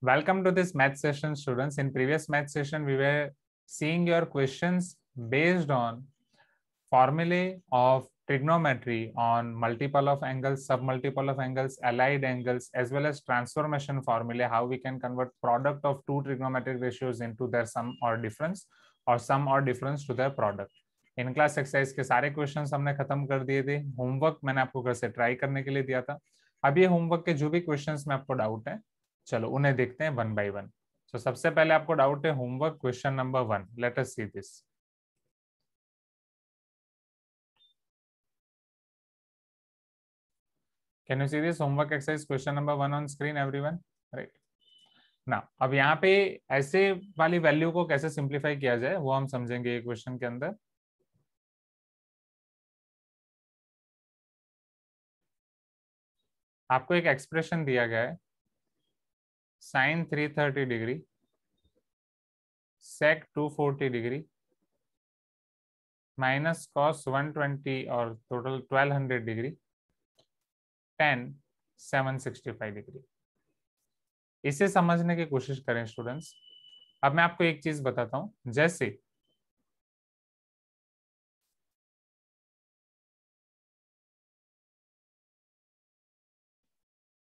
Welcome to this math session, students. In previous math session, we were seeing your questions based on formulae of trigonometry on multiple of angles, submultiple of angles, allied angles, as well as transformation formulae, how we can convert product of two trigonometric ratios into their sum or difference or sum or difference to their product. In class exercise के सारे questions हमने खत्म कर दिए थे. Homework मैंने आपको घर से ट्राई करने के लिए दिया था. अब ये होमवर्क के जो भी क्वेश्चंस में आपको डाउट है, चलो उन्हें देखते हैं वन बाय वन. तो सबसे पहले आपको डाउट है homework question number 1. Let us see this. Can you see this homework exercise question number 1 on screen, everyone? Right. ना अब यहाँ पे ऐसे वाली वैल्यू को कैसे सिंप्लीफाई किया जाए वो हम समझेंगे ये क्वेश्चन के अंदर. आपको एक एक्सप्रेशन दिया गया है साइन 330 डिग्री, सेक 240 डिग्री, माइनस कॉस 120 और टोटल 1200 डिग्री, tan 765 डिग्री. इसे समझने की कोशिश करें स्टूडेंट्स. अब मैं आपको एक चीज बताता हूं. जैसे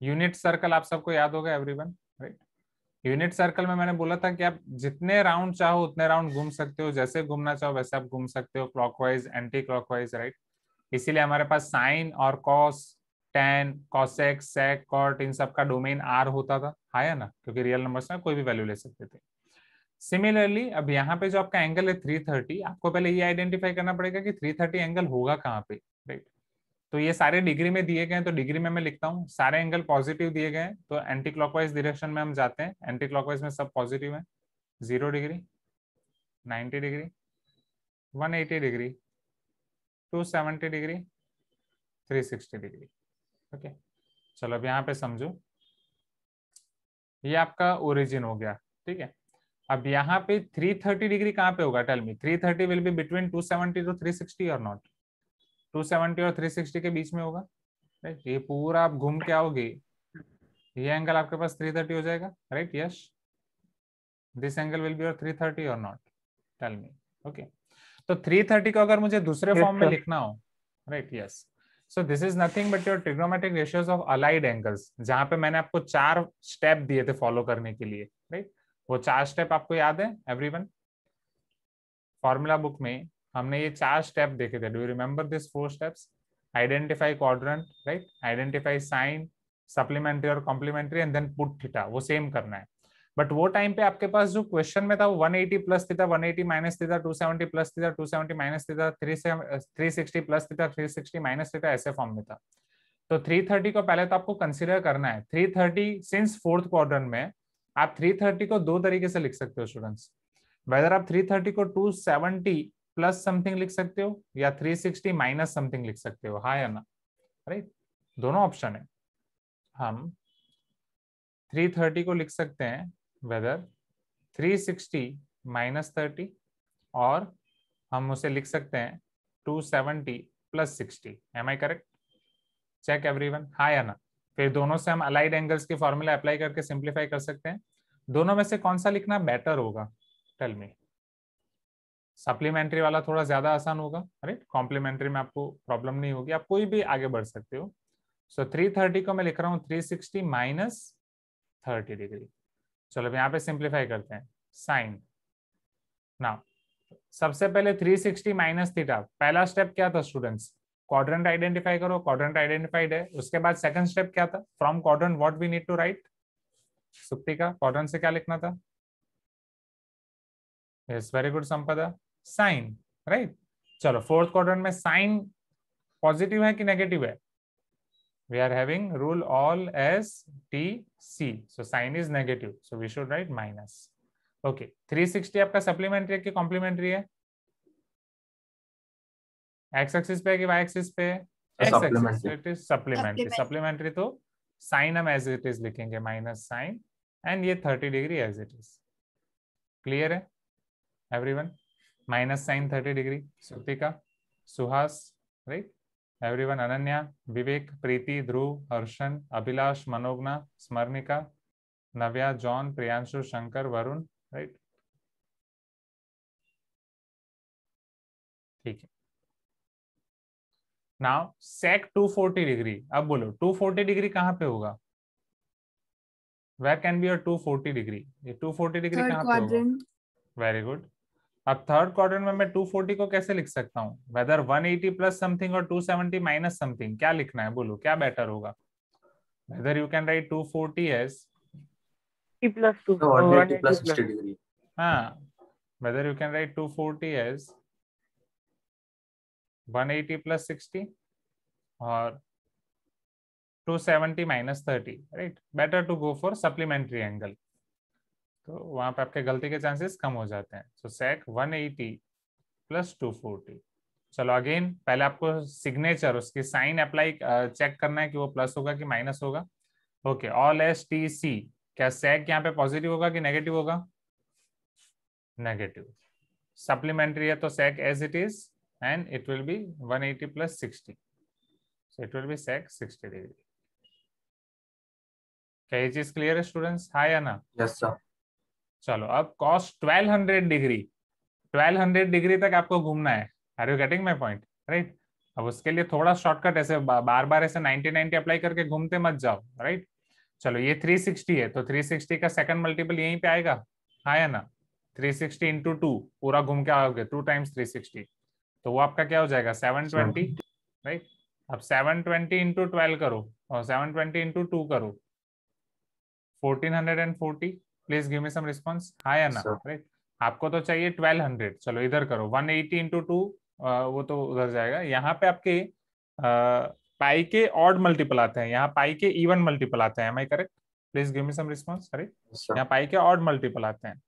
यूनिट सर्कल आप सबको याद होगा एवरीवन, राइट. यूनिट सर्कल में मैंने बोला था कि आप जितने राउंड चाहो उतने राउंड घूम सकते हो, जैसे घूमना चाहो वैसे आप घूम सकते हो, क्लॉकवाइज, एंटी क्लॉकवाइज, राइट. इसीलिए हमारे पास साइन और कॉस, टेन, कॉसेक, सेक, कॉट, इन सब का डोमेन आर होता था, है ना, क्योंकि रियल नंबर्स में कोई भी वैल्यू ले सकते थे. सिमिलरली अब यहाँ पे जो आपका एंगल है 330, आपको पहले ये आइडेंटिफाई करना पड़ेगा कि 330 एंगल होगा कहाँ पे, राइट. तो ये सारे डिग्री में दिए गए हैं, तो डिग्री में मैं लिखता हूँ. सारे एंगल पॉजिटिव दिए गए हैं, तो एंटी क्लॉकवाइज डायरेक्शन में हम जाते हैं. एंटी क्लॉकवाइज में सब पॉजिटिव है. 0 degree, 90 degree, 180 degree, 270 degree, 360 degree. Okay, चलो अब यहाँ पे समझो. ये आपका ओरिजिन हो गया, ठीक है. अब यहाँ पे 330 डिग्री कहाँ पे होगा? Tell me. 330 will be between 270 to 360 और नॉट? 270 और 360 के बीच में होगा, राइट. ये पूरा आप घूम के आओगे, ये एंगल आपके पास 330 हो जाएगा, right. Yes, this angle will be your 330 और नॉट? Tell me. ओके, तो 330 को अगर मुझे दूसरे फॉर्म में लिखना हो, right. Yes, so this is nothing but your trigonometric ratios of allied angles, जहां पे मैंने आपको 4 स्टेप दिए थे फॉलो करने के लिए, राइट. वो 4 स्टेप आपको याद है एवरीवन? फॉर्मूला बुक में हमने ये 4 स्टेप देखे थे. Do you remember this 4 steps? Identify quadrant, right. Identify sine, supplementary और complementary, and then put theta. वो सेम करना है. बट वो टाइम पे आपके पास जो क्वेश्चन में था वो 180 plus theta, 180 minus theta, 270 plus theta, 270 minus theta, 360 plus theta, 360 minus theta, ऐसे फॉर्म में था. तो 330 को पहले तो आपको कंसीडर करना है. 330 सिंस फोर्थ क्वाड्रेंट में, आप 330 को दो तरीके से लिख सकते हो स्टूडेंट्स. वेदर आप 330 को 270 प्लस समथिंग लिख सकते हो या 360 माइनस समथिंग लिख सकते हो, हाँ या ना, राइट. दोनों ऑप्शन है. हम 330 को लिख सकते हैं वेदर 360 माइनस 30, और हम उसे लिख सकते हैं 270 plus 60. Am I correct? Check everyone, हाँ या ना. फिर दोनों से हम अलाइड एंगल्स की फॉर्मूला अप्लाई करके सिंप्लीफाई कर सकते हैं. दोनों में से कौन सा लिखना बेटर होगा? टेल मी. सप्लीमेंट्री वाला थोड़ा ज्यादा आसान होगा, राइट. कॉम्प्लीमेंट्री में आपको प्रॉब्लम नहीं होगी, आप कोई भी आगे बढ़ सकते हो. सो 330 को मैं लिख रहा हूँ 360 माइनस 30 डिग्री. चलो अब यहाँ पे सिंप्लीफाई करते हैं. साइन ना, सबसे पहले 360 माइनस थीटा, पहला स्टेप क्या था स्टूडेंट्स? क्वाड्रेंट आइडेंटिफाई करो. क्वाड्रेंट आइडेंटिफाइड है. उसके बाद सेकंड स्टेप क्या था? From quadrant what we need to write? Suptika, quadrant से क्या लिखना था? Yes, very good Sampada, sine, right. चलो फोर्थ क्वाड्रेंट में साइन पॉजिटिव है कि नेगेटिव है? We are having rule all S T C, so sine is negative, so we should write minus. Okay, 360 आपका सप्लीमेंट्री है कि कॉम्प्लीमेंट्री है? एक्स एक्सिस पे है कि वाई एक्सिस पे है? X axis, it is supplementary. Supplementary तो साइन हम एज इट इज लिखेंगे, माइनस साइन, एंड ये 30 degree as it is. Clear है everyone? Minus sine 30 degree. Sutika, Suhas, right. Everyone, Ananya, Vivek, Preeti, Dhruv, Harshan, Abhilash, Manogna, Smaranika, Navya, John, Priyanshu, Shankar, Varun, right. ठीक है। नाउ सेक 240 डिग्री, अब बोलो 240 डिग्री कहाँ पे होगा? Where can be your 240 degree? ये 240 डिग्री थर्ड कहाँ पे होगा? क्वाड्रेंट। Very good. अब थर्ड क्वाड्रेंट में मैं 240 को कैसे लिख सकता हूँ? वेदर 180 प्लस समथिंग और 270 माइनस समथिंग, क्या लिखना है बोलो, क्या बेटर होगा? Whether you can write 240 as plus 2 180 plus 180 60 degree. हाँ, whether you can write 240 as 180 plus 60 or 270 minus 30, right? Better to go for supplementary angle. तो वहां पे आपके गलती के चांसेस कम हो जाते हैं। सो सेक 180 प्लस 240। चलो अगेन, पहले आपको सिग्नेचर, उसकी साइन अप्लाई चेक करना है कि वो प्लस होगा कि माइनस होगा। Okay, all S T C, क्या सेक यहाँ पे पॉजिटिव होगा कि नेगेटिव होगा? नेगेटिव। सप्लीमेंट्री है तो sec as it is and it will be 180 plus 60, so it will be sec 60 degree. क्या ये चीज क्लियर है स्टूडेंट्स? हाँ या ना? Yes sir. चलो अब cos 1200 डिग्री, 1200 डिग्री तक आपको घूमना है। Are you getting my point? Right. अब उसके लिए थोड़ा शॉर्टकट, ऐसे बार बार ऐसे 90 अप्लाई करके घूमते मत जाओ, राइट। चलो ये 360 है तो 360 का सेकंड मल्टीपल यहीं पे आएगा, हाँ या ना? 360 इंटू 2 पूरा घूम के आओगे, 2 टाइम्स 360, तो वो आपका क्या हो जाएगा? 720, राइट। अब 720 इंटू 12 करो और 720 इंटू 2 करो, 1440। Please give me some response, हाँ या ना? राइट। आपको तो चाहिए 1200, चलो इधर करो 180 इंटू 2, वो तो उधर जाएगा। यहाँ पे आपके पाई के ऑड मल्टीपल आते हैं, यहाँ पाई के इवन मल्टीपल आते हैं, am I correct? Please give me some response. अरे यहाँ पाई के ऑड मल्टीपल आते हैं।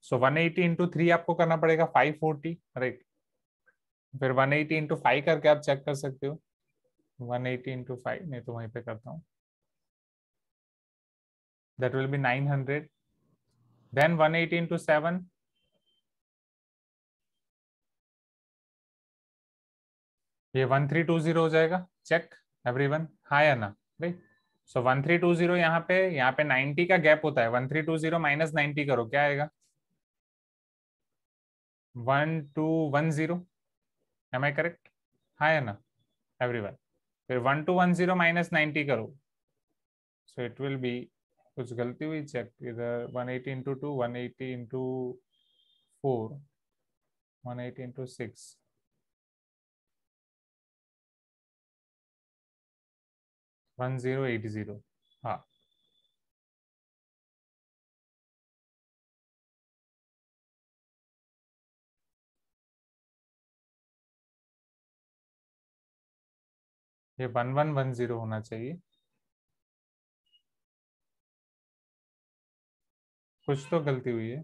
सो 180 इंटू 3 आपको करना पड़ेगा 540, राइट। फिर 180 इंटू 5 करके आप चेक कर सकते हो। 180 इंटू 5 नहीं तो वहीं पे करता हूँ, that will be 900. Then 180 into 7, ये 1320 हो जाएगा। चेक एवरीवन, हाँ या ना? राइट। सो 1320 यहाँ पे 90 का गैप होता है। 1320 माइनस 90 करो, क्या आएगा? 1210, एम आई करेक्ट? हाँ या ना एवरीवन? फिर 1210 माइनस 90 करो, सो इट विल बी, कुछ गलती हुई, चेक इधर 180 इंटू 2, 180 इंटू 4, 180 इंटू 6, 1080, हाँ। ये 1110 होना चाहिए, कुछ तो गलती हुई है।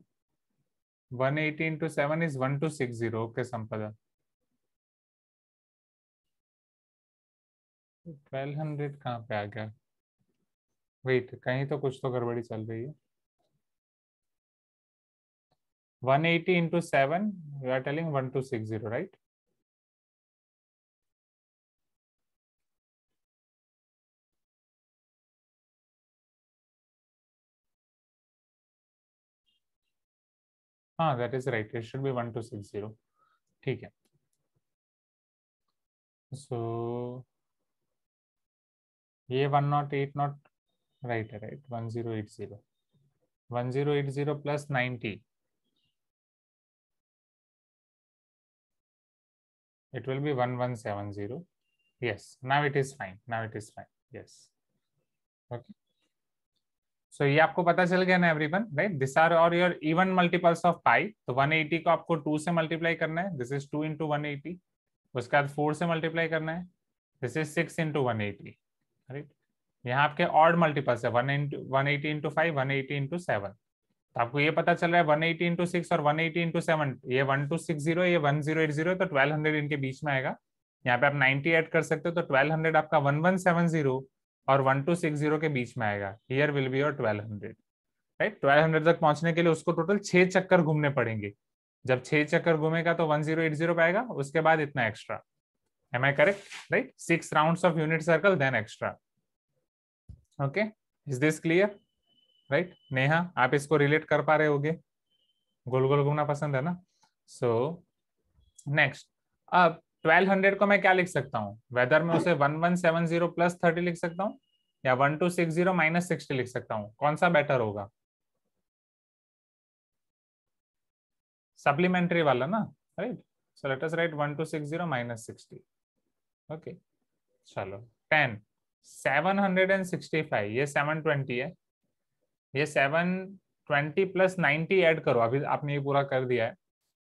180 इंटू 7 इज 1260, ओके संपदा। 1200 कहाँ पे आ गया? वेट, कहीं तो कुछ तो गड़बड़ी चल रही है। 180 into 7, you are telling 1260, right? हाँ that is right, it should be 1260, ठीक है। सो ये 108 नॉट राइट है, right? 1080, 1080 plus 90, it will be 1170. Yes, now it is fine, now it is fine, yes. Okay, so ये आपको पता चल गया ना एवरीवन, राइट? दिस आर और योर इवन मल्टीपल्स ऑफ पाई। तो 180 को आपको 2 से मल्टीप्लाई करना है, दिस इज 2 इंटू 180। उसके बाद 4 से मल्टीप्लाई करना है, दिस इज 6 इंटू 180, राइट? यहाँ आपके ऑड मल्टीपल्स है, 180 इंटू 5, 180 इंटू 7। तो आपको ये पता चल रहा है 180 इंटू 6 और 180 इंटू 7, ये 1260, ये 1080, तो 1200 इनके बीच में आएगा। यहाँ पे आप 90 ऐड कर सकते हो, तो 1200 आपका 1170 और 1260 के बीच में आएगा। Here will be your 1200, right? 1200 तक पहुंचने के लिए उसको टोटल 6 चक्कर घूमने पड़ेंगे। जब 6 चक्कर घूमेगा तो 1080 पाएगा, उसके बाद इतना extra. Am I correct? Right, 6 rounds of unit circle then extra. Okay, is this clear? Right Neha, आप इसको रिलेट कर पा रहे होगे, गोल गोल घूमना पसंद है ना। सो नेक्स्ट, अब 1200 को मैं क्या लिख सकता हूँ, वेदर में उसे 1170 प्लस 30 लिख सकता हूँ या 1260 माइनस 60 लिख सकता हूँ, कौन सा बेटर होगा? सप्लीमेंट्री वाला ना, right. So let us right 1260 minus 60। Okay चलो 10 765, ये 720 है, ये 720 प्लस 90 ऐड करो, अभी आपने ये पूरा कर दिया है।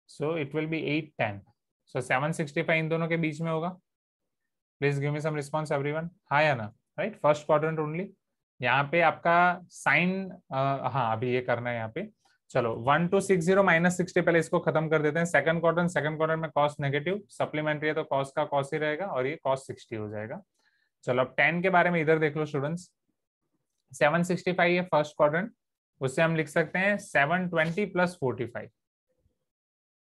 So it will be 810। So 765 इन दोनों के बीच में होगा। Please give me some response everyone, हाँ या ना, राइट फर्स्ट क्वाड्रेंट ओनली। यहाँ पे आपका साइन, हाँ अभी ये करना है यहाँ पे। चलो 1260 माइनस 60, पहले इसको खत्म कर देते हैं। सेकंड क्वाड्रेंट में कॉस नेगेटिव, सप्लीमेंट्री है तो कॉस का कॉस ही रहेगा और ये कॉस 60 हो जाएगा। चलो अब 10 के बारे में इधर देख लो स्टूडेंट्स। 765 है फर्स्ट क्वाड्रेंट, उससे हम लिख सकते हैं 720 प्लस 45।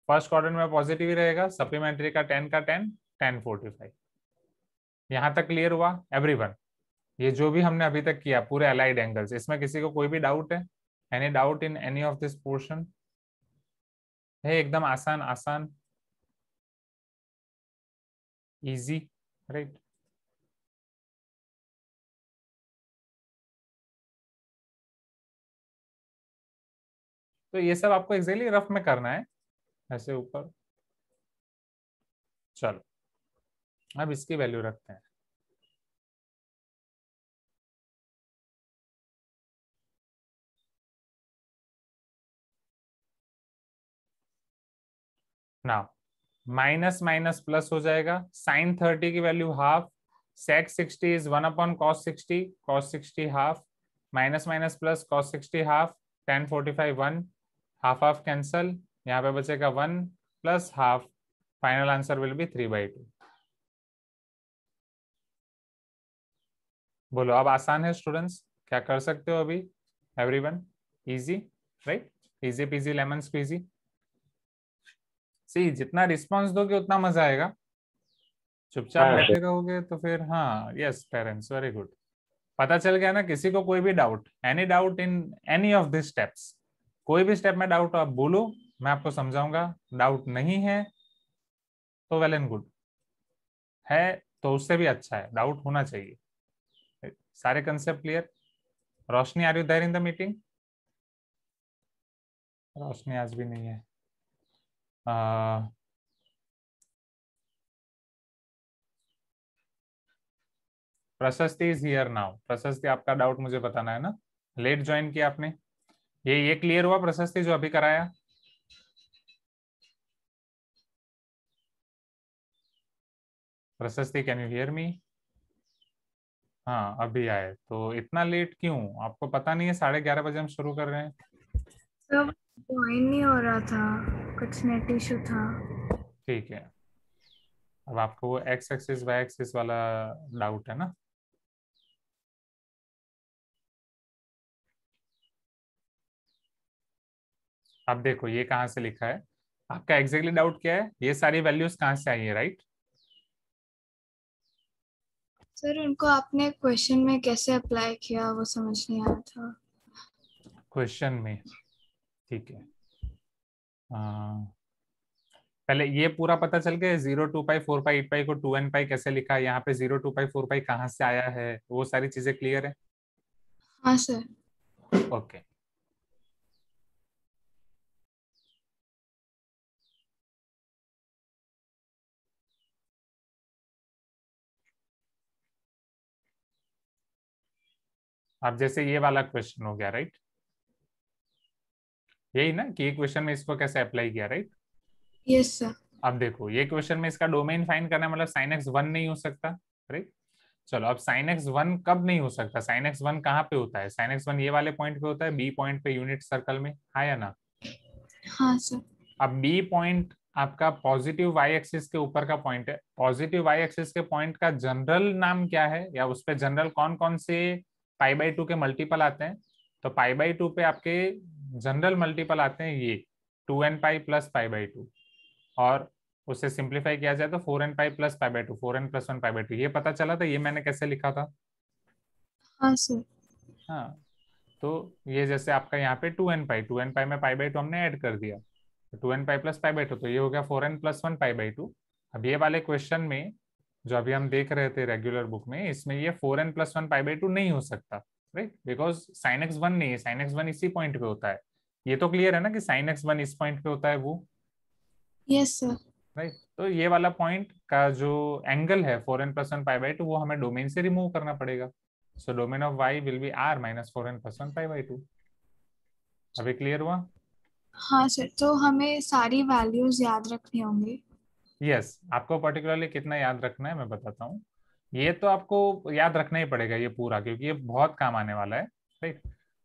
फर्स्ट क्वाड्रेंट में पॉजिटिव ही रहेगा, सप्लीमेंट्री का 10 का 10, 1045। यहां तक क्लियर हुआ एवरीवन? ये जो भी हमने अभी तक किया पूरे अलाइड एंगल्स, इसमें किसी को कोई भी डाउट है? Any doubt in any of this portion? है एकदम आसान आसान, इजी, राइट। तो ये सब आपको एक्जेक्टली रफ में करना है, ऐसे ऊपर। चलो अब इसकी वैल्यू रखते हैं। नाउ माइनस माइनस प्लस हो जाएगा, साइन 30 की value half, sec 60 is 1 upon cos 60, cos 60 half, minus minus plus cos 60 half, 1045 1, half half cancel, यहाँ पे बचेगा 1 plus half, final answer will be 3/2। बोलो अब आसान है स्टूडेंट्स, क्या कर सकते हो अभी everyone? Easy, right, easy peasy lemon squeezy. See जितना रिस्पॉन्स दोगे उतना मजा आएगा, चुपचाप बैठे रहोगे तो फिर, हाँ यस पेरेंट्स वेरी गुड। पता चल गया ना किसी को कोई भी doubt, any doubt in any of this steps, कोई भी स्टेप में डाउट आप बोलो, मैं आपको समझाऊंगा। डाउट नहीं है तो वेल एंड गुड, है तो उससे भी अच्छा है, डाउट होना चाहिए। सारे concept clear? Roshni are you there in the meeting? Roshni आज भी नहीं है। प्रशस्ति इज हियर नाउ। प्रशस्ति आपका डाउट मुझे बताना है ना, लेट ज्वाइन किया आपने। ये क्लियर हुआ प्रशस्ति जो अभी कराया? प्रशस्ति कैन यू हियर मी? हाँ अभी आए, तो इतना लेट क्यों? आपको पता नहीं है 11:30 बजे हम शुरू कर रहे हैं? सब ज्वाइन नहीं हो रहा था, कुछ नेट इशू था। ठीक है, अब आपको वो एक्स एक्सिस वाई एक्सिस वाला डाउट है ना? अब देखो ये कहाँ से लिखा है, आपका एग्जैक्टली डाउट क्या है, ये सारी वैल्यूज कहाँ से आई है, राइट? सर उनको आपने क्वेश्चन में कैसे अप्लाई किया वो समझ नहीं आया था। क्वेश्चन में, ठीक है। पहले ये पूरा पता चल गया, 0 2 पाई 4 पाई 8 पाई को 2n पाई कैसे लिखा है, यहाँ पे 0 2 पाई 4 पाई कहाँ से आया है, वो सारी चीजें क्लियर है? हाँ सर। ओके अब जैसे ये वाला क्वेश्चन हो गया, राइट? यही ना कि ये क्वेश्चन में इसको कैसे अप्लाई किया, राइट? Yes sir. अब देखो ये क्वेश्चन में इसका डोमेन फाइंड करना है, मतलब साइन एक्स 1 नहीं हो सकता, राइट? चलो अब साइन एक्स 1 कब नहीं हो सकता, साइन एक्स 1 कहाँ पे होता है? साइन एक्स 1 ये वाले पॉइंट पे होता है, बी पॉइंट पे यूनिट सर्कल में, हाँ या ना? हाँ सर। अब बी पॉइंट आपका पॉजिटिव वाई एक्सिस के ऊपर का पॉइंट है, पॉजिटिव वाई एक्सिस के पॉइंट का जनरल नाम क्या है, या उस पे जनरल कौन कौन से π/2 के मल्टीपल आते हैं? तो π/2 पे आपके जनरल मल्टीपल आते हैं ये 2n पाई प्लस π/2, और उसे सिंप्लीफाई किया जाए तो 4n pi plus π/2, 4n plus 1 π/2, ये पता चला था, ये मैंने कैसे लिखा था? हाँ सर। हाँ, तो ये जैसे आपका यहाँ पे 2n पाई में पाई बाई टू हमने ऐड कर दिया, 2n pi plus pi by two, तो ये हो गया 4n+1 पाई बाई टू। अब ये वाले क्वेश्चन में जो अभी हम देख रहे थे रेगुलर बुक में, इसमें ये 4n+1 पाई बाई टू नहीं हो सकता, right, because sine x one नहीं है, साइन एक्स वन इसी पॉइंट पे होता है। ये तो क्लियर है ना कि साइन एक्स वन इस पॉइंट पे होता है वो, यस सर। राइट। तो ये वाला पॉइंट का जो एंगल है 4n+1 पाई बाई टू, वो हमें डोमेन से रिमूव करना पड़ेगा। So domain of y will be r minus 4n+1 pi by two. अभी क्लियर हुआ? हाँ सर, तो हमें सारी वैल्यूज याद रखनी होंगी। यस, आपको पर्टिकुलरली कितना याद रखना है मैं बताता हूँ। ये तो आपको याद रखना ही पड़ेगा ये पूरा, क्योंकि ये बहुत काम आने वाला है, राइट।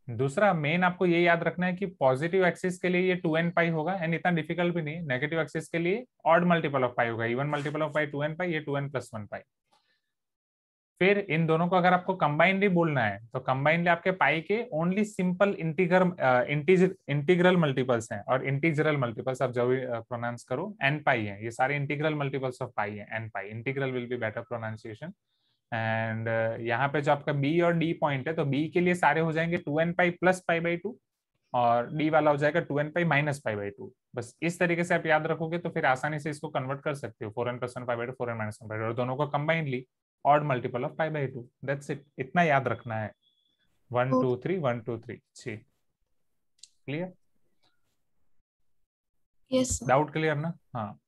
दूसरा मेन आपको ये याद रखना है कि पॉजिटिव एक्सिस के लिए ये 2n पाई होगा, एंड इतना डिफिकल्ट भी नहीं है। नेगेटिव एक्सिस के लिए ऑड मल्टीपल ऑफ पाई होगा, even multiple of pi 2n पाई, ये 2n+1 पाई। फिर इन दोनों को अगर आपको कंबाइनली बोलना है तो कंबाइनली आपके पाई के ओनली सिंपल इंटीग्रल मल्टीपल्स हैं, और इंटीग्रल मल्टीपल्स आप जब भी प्रोनाउंस करो n पाई है, ये सारे इंटीग्रल मल्टीपल्स ऑफ पाई है, n pi. Integral will be better pronunciation. And यहाँ पे जो आपका b और d पॉइंट है, तो b के लिए सारे हो जाएंगे 2n pi plus pi by two, और d वाला हो जाएगा 2n pi minus pi by two. बस इस तरीके से आप याद रखोगे तो फिर आसानी से इसको कन्वर्ट कर सकते हो, 4n+1 pi by two, 4n minus pi by two, और दोनों को combinedly odd multiple of pi by two. That's it, इतना याद रखना है। 1 2 3 1 2 3 6। Clear? Yes sir. Doubt clear ना? हाँ,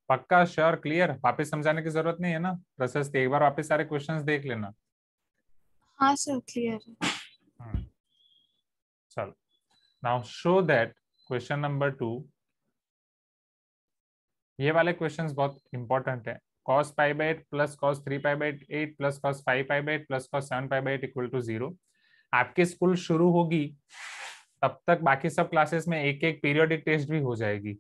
पक्का श्योर क्लियर? वापस समझाने की जरूरत नहीं है ना प्रशस्ति? एक बार वापस सारे क्वेश्चंस देख लेना। हाँ सर, क्लियर है। चलो, now show that question number 2, ये वाले क्वेश्चंस बहुत इंपॉर्टेंट है। cos pi by 8 plus cos 3 pi by 8 plus cos 5 pi by 8 plus cos 7 pi by 8 equal to 0। आपकी स्कूल शुरू होगी तब तक बाकी सब क्लासेस में एक एक पीरियोडिक टेस्ट भी हो जाएगी।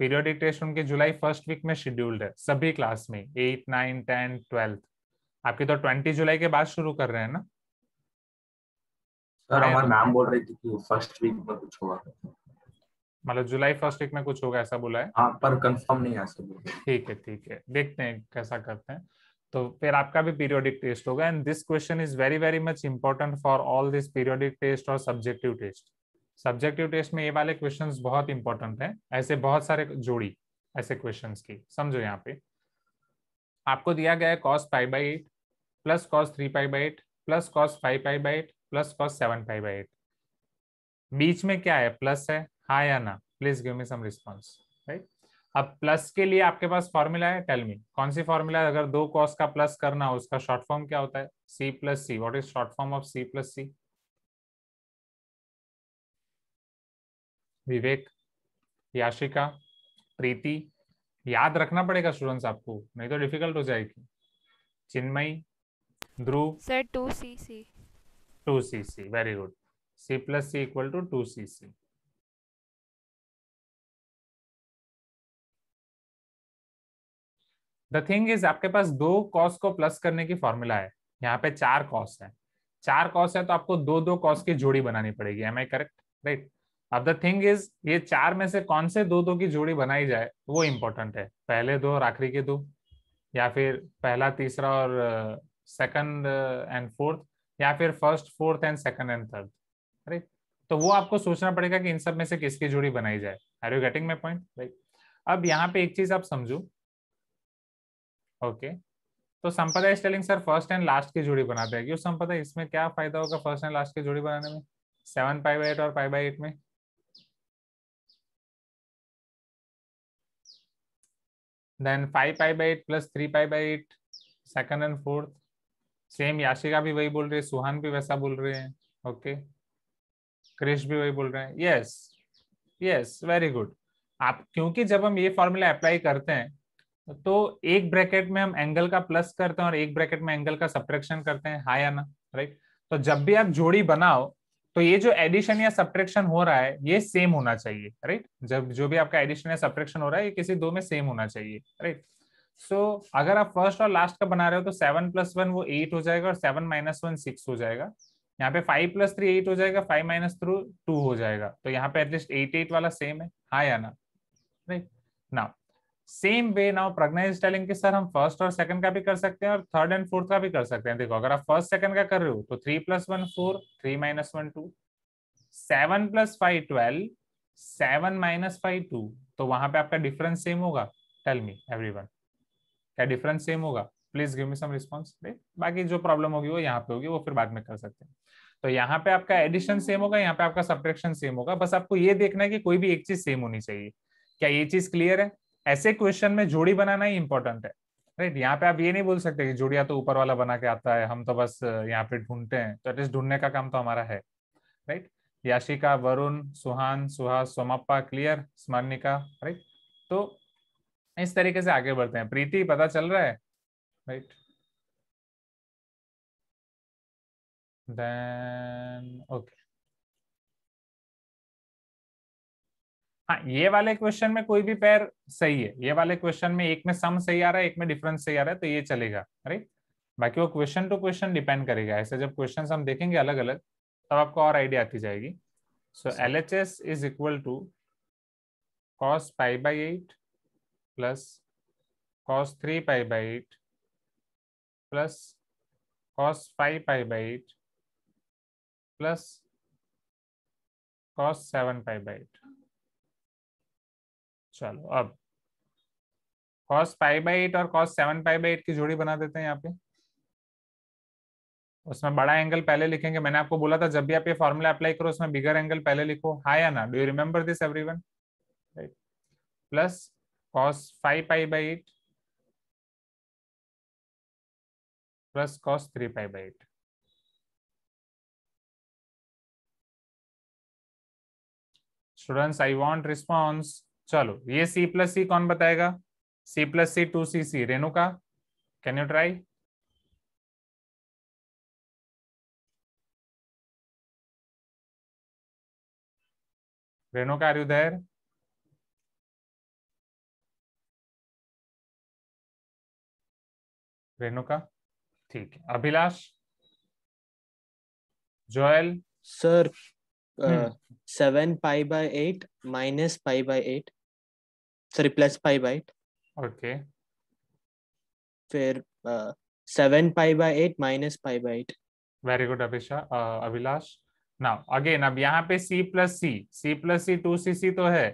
पीरियोडिक टेस्ट उनके जुलाई फर्स्ट वीक में शेड्यूल्ड है सभी क्लास में, 8 9 10 12। आपकी तो 20 जुलाई के बाद शुरू कर रहे हैं ना सर? हमारे मैम बोल रही थी कि फर्स्ट वीक में कुछ होगा, मतलब जुलाई फर्स्ट वीक में कुछ होगा ऐसा बोला है? हाँ, पर कंफर्म नहीं है ऐसे बोल रहे। ठीक है, ठीक है, देखते हैं कैसा करते हैं। तो फिर आपका भी पीरियोडिक टेस्ट होगा, and this question is very very much important for all this periodic test और सब्जेक्टिव टेस्ट। सब्जेक्टिव टेस्ट में ये वाले क्वेश्चंस बहुत इंपॉर्टेंट हैं, ऐसे बहुत सारे जोड़ी ऐसे क्वेश्चंस की। समझो यहाँ पे आपको दिया गया है cos pi by 8 plus cos 3 pi by 8 plus cos 5 pi by 8 plus cos 7 pi by 8। बीच में क्या है? प्लस है, हाँ या ना? Please give me some response, right. अब प्लस के लिए आपके पास फॉर्मूला है, टेल मी कौन सी फॉर्मूला है? अगर दो कॉस का प्लस करना हो उसका शॉर्ट फॉर्म क्या होता है? C plus C. What is short form of C plus C? Vivek, Yashika, Preeti, याद रखना पड़ेगा स्टूडेंट्स आपको, नहीं तो डिफिकल्ट हो जाएगी। Chinmayi, Dhruv, sir 2cc। 2cc, very good. C plus C equal to 2cc। The thing is आपके पास दो कॉस को प्लस करने की फॉर्मूला है, यहाँ पे चार कॉस है। चार कॉस है तो आपको दो दो कॉस की जोड़ी बनानी पड़ेगी। Am I correct? राइट। अब द थिंग इज ये चार में से कौन से दो दो की जोड़ी बनाई जाए वो इंपॉर्टेंट है, पहले दो और आखिरी के दो, या फिर पहला तीसरा और सेकंड एंड फोर्थ, या फिर first fourth and second and third, right. तो वो आपको सोचना पड़ेगा कि इन सब में से किसकी जोड़ी बनाई जाए। Are you getting my point? Right. अब यहाँ पे एक चीज आप समझो, ओके तो संपदा is telling sir first and last की जोड़ी बना देगी। क्यों संपदा, इसमें क्या फायदा होगा फर्स्ट एंड लास्ट की जोड़ी बनाने में? 7 पाई बाई 8 और पाई बाई 8 में then 5 pi by 8 plus 3 pi by 8 second and fourth. Same Yashika भी वही बोल रही है, सुहान भी वैसा बोल रहे हैं, ओके क्रिश भी वही बोल रहे हैं। Yes yes, very good. आप क्योंकि जब हम ये फॉर्मूला अप्लाई करते हैं तो एक ब्रैकेट में हम एंगल का प्लस करते हैं और एक ब्रैकेट में एंगल का सब्ट्रैक्शन करते हैं, हाँ या ना? राइट। तो जब भी आप जोड़ी बनाओ तो ये जो एडिशन या सब्ट्रैक्शन हो रहा है ये सेम होना चाहिए, राइट। जब जो भी आपका एडिशन या सब्ट्रैक्शन हो रहा है ये किसी दो में सेम होना चाहिए, राइट। सो अगर आप फर्स्ट और लास्ट का बना रहे हो तो 7 + 1 वो 8 हो जाएगा, और 7 - 1 6 हो जाएगा। यहाँ पे 5 + 3 8 हो जाएगा, 5 - 3 2 हो जाएगा। तो यहाँ पे एटलीस्ट 8 8 वाला सेम है, हाँ या ना? Right. Now same way now Pragya is telling कि सर हम फर्स्ट और सेकंड का भी कर सकते हैं और थर्ड एंड फोर्थ का भी कर सकते हैं। देखो अगर आप फर्स्ट सेकंड का कर रहे हो तो 3 + 1 4, 3 - 1 2, 7 + 5 12, 7 - 5 2, तो वहां पे आपका डिफरेंस सेम होगा। टेल मी एवरीवन, क्या डिफरेंस सेम होगा? Please give me some response. बाकी जो प्रॉब्लम होगी वो यहाँ पे होगी, वो फिर बाद में कर सकते हैं। तो यहाँ पे आपका एडिशन सेम होगा, यहाँ पे आपका सब्ट्रैक्शन सेम होगा। बस आपको ये देखना है कि कोई भी एक चीज सेम होनी चाहिए। क्या ये चीज क्लियर है? ऐसे क्वेश्चन में जोड़ी बनाना ही इंपॉर्टेंट है, राइट। यहाँ पे आप ये नहीं बोल सकते कि जोड़िया तो ऊपर वाला बना के आता है, हम तो बस यहाँ पे ढूंढते हैं। तो एटलीस्ट ढूंढने का काम तो हमारा है, राइट। याशिका, वरुण, सुहान, सुहास, सोमप्पा, क्लियर, स्मरणिका, राइट। तो इस तरीके से आगे बढ़ते हैं। प्रीति पता चल रहा है, राइट? Then okay. हाँ, ये वाले क्वेश्चन में कोई भी पेयर सही है। ये वाले क्वेश्चन में एक में सम सही आ रहा है, एक में डिफरेंस सही आ रहा है, तो ये चलेगा, राइट। बाकी वो क्वेश्चन टू क्वेश्चन डिपेंड करेगा। ऐसे जब क्वेश्चन हम देखेंगे अलग अलग, तब आपको और आइडिया आती जाएगी। So LHS is equal to cos π/8 plus cos 3π/8 plus cos 5π/8 plus cos 7π/8। चलो अब cos π/8 और cos 7π/8 की जोड़ी बना देते हैं यहाँ पे। उसमें बड़ा एंगल पहले लिखेंगे। मैंने आपको बोला था जब भी आप ये फॉर्मूला अप्लाई करो उसमें बिगर एंगल पहले लिखो, हाँ या ना? Do you remember this everyone? Right. Plus cos 5π/8 plus cos 3π/8। Students I want response. चलो ये C+C कौन बताएगा? C+C 2CC, Renuka can you try? Renuka are you there? Renuka, ठीक है। Abhilash, Joel? Sir 7π/8 minus π/8, sorry plus π/8, okay. फिर 7π/8 minus π/8। Very good Abhilash. Now again, अब यहाँ पे C+C 2CC तो है।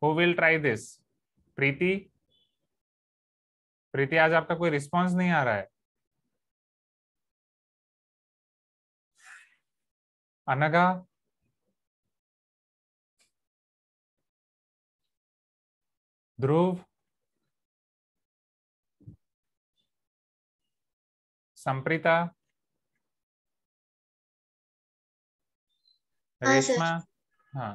Who will try this? Preeti? प्रीति आज आपका कोई रिस्पॉन्स नहीं आ रहा है। अनघा? ध्रुव? संप्रीता? रेशमा? हाँ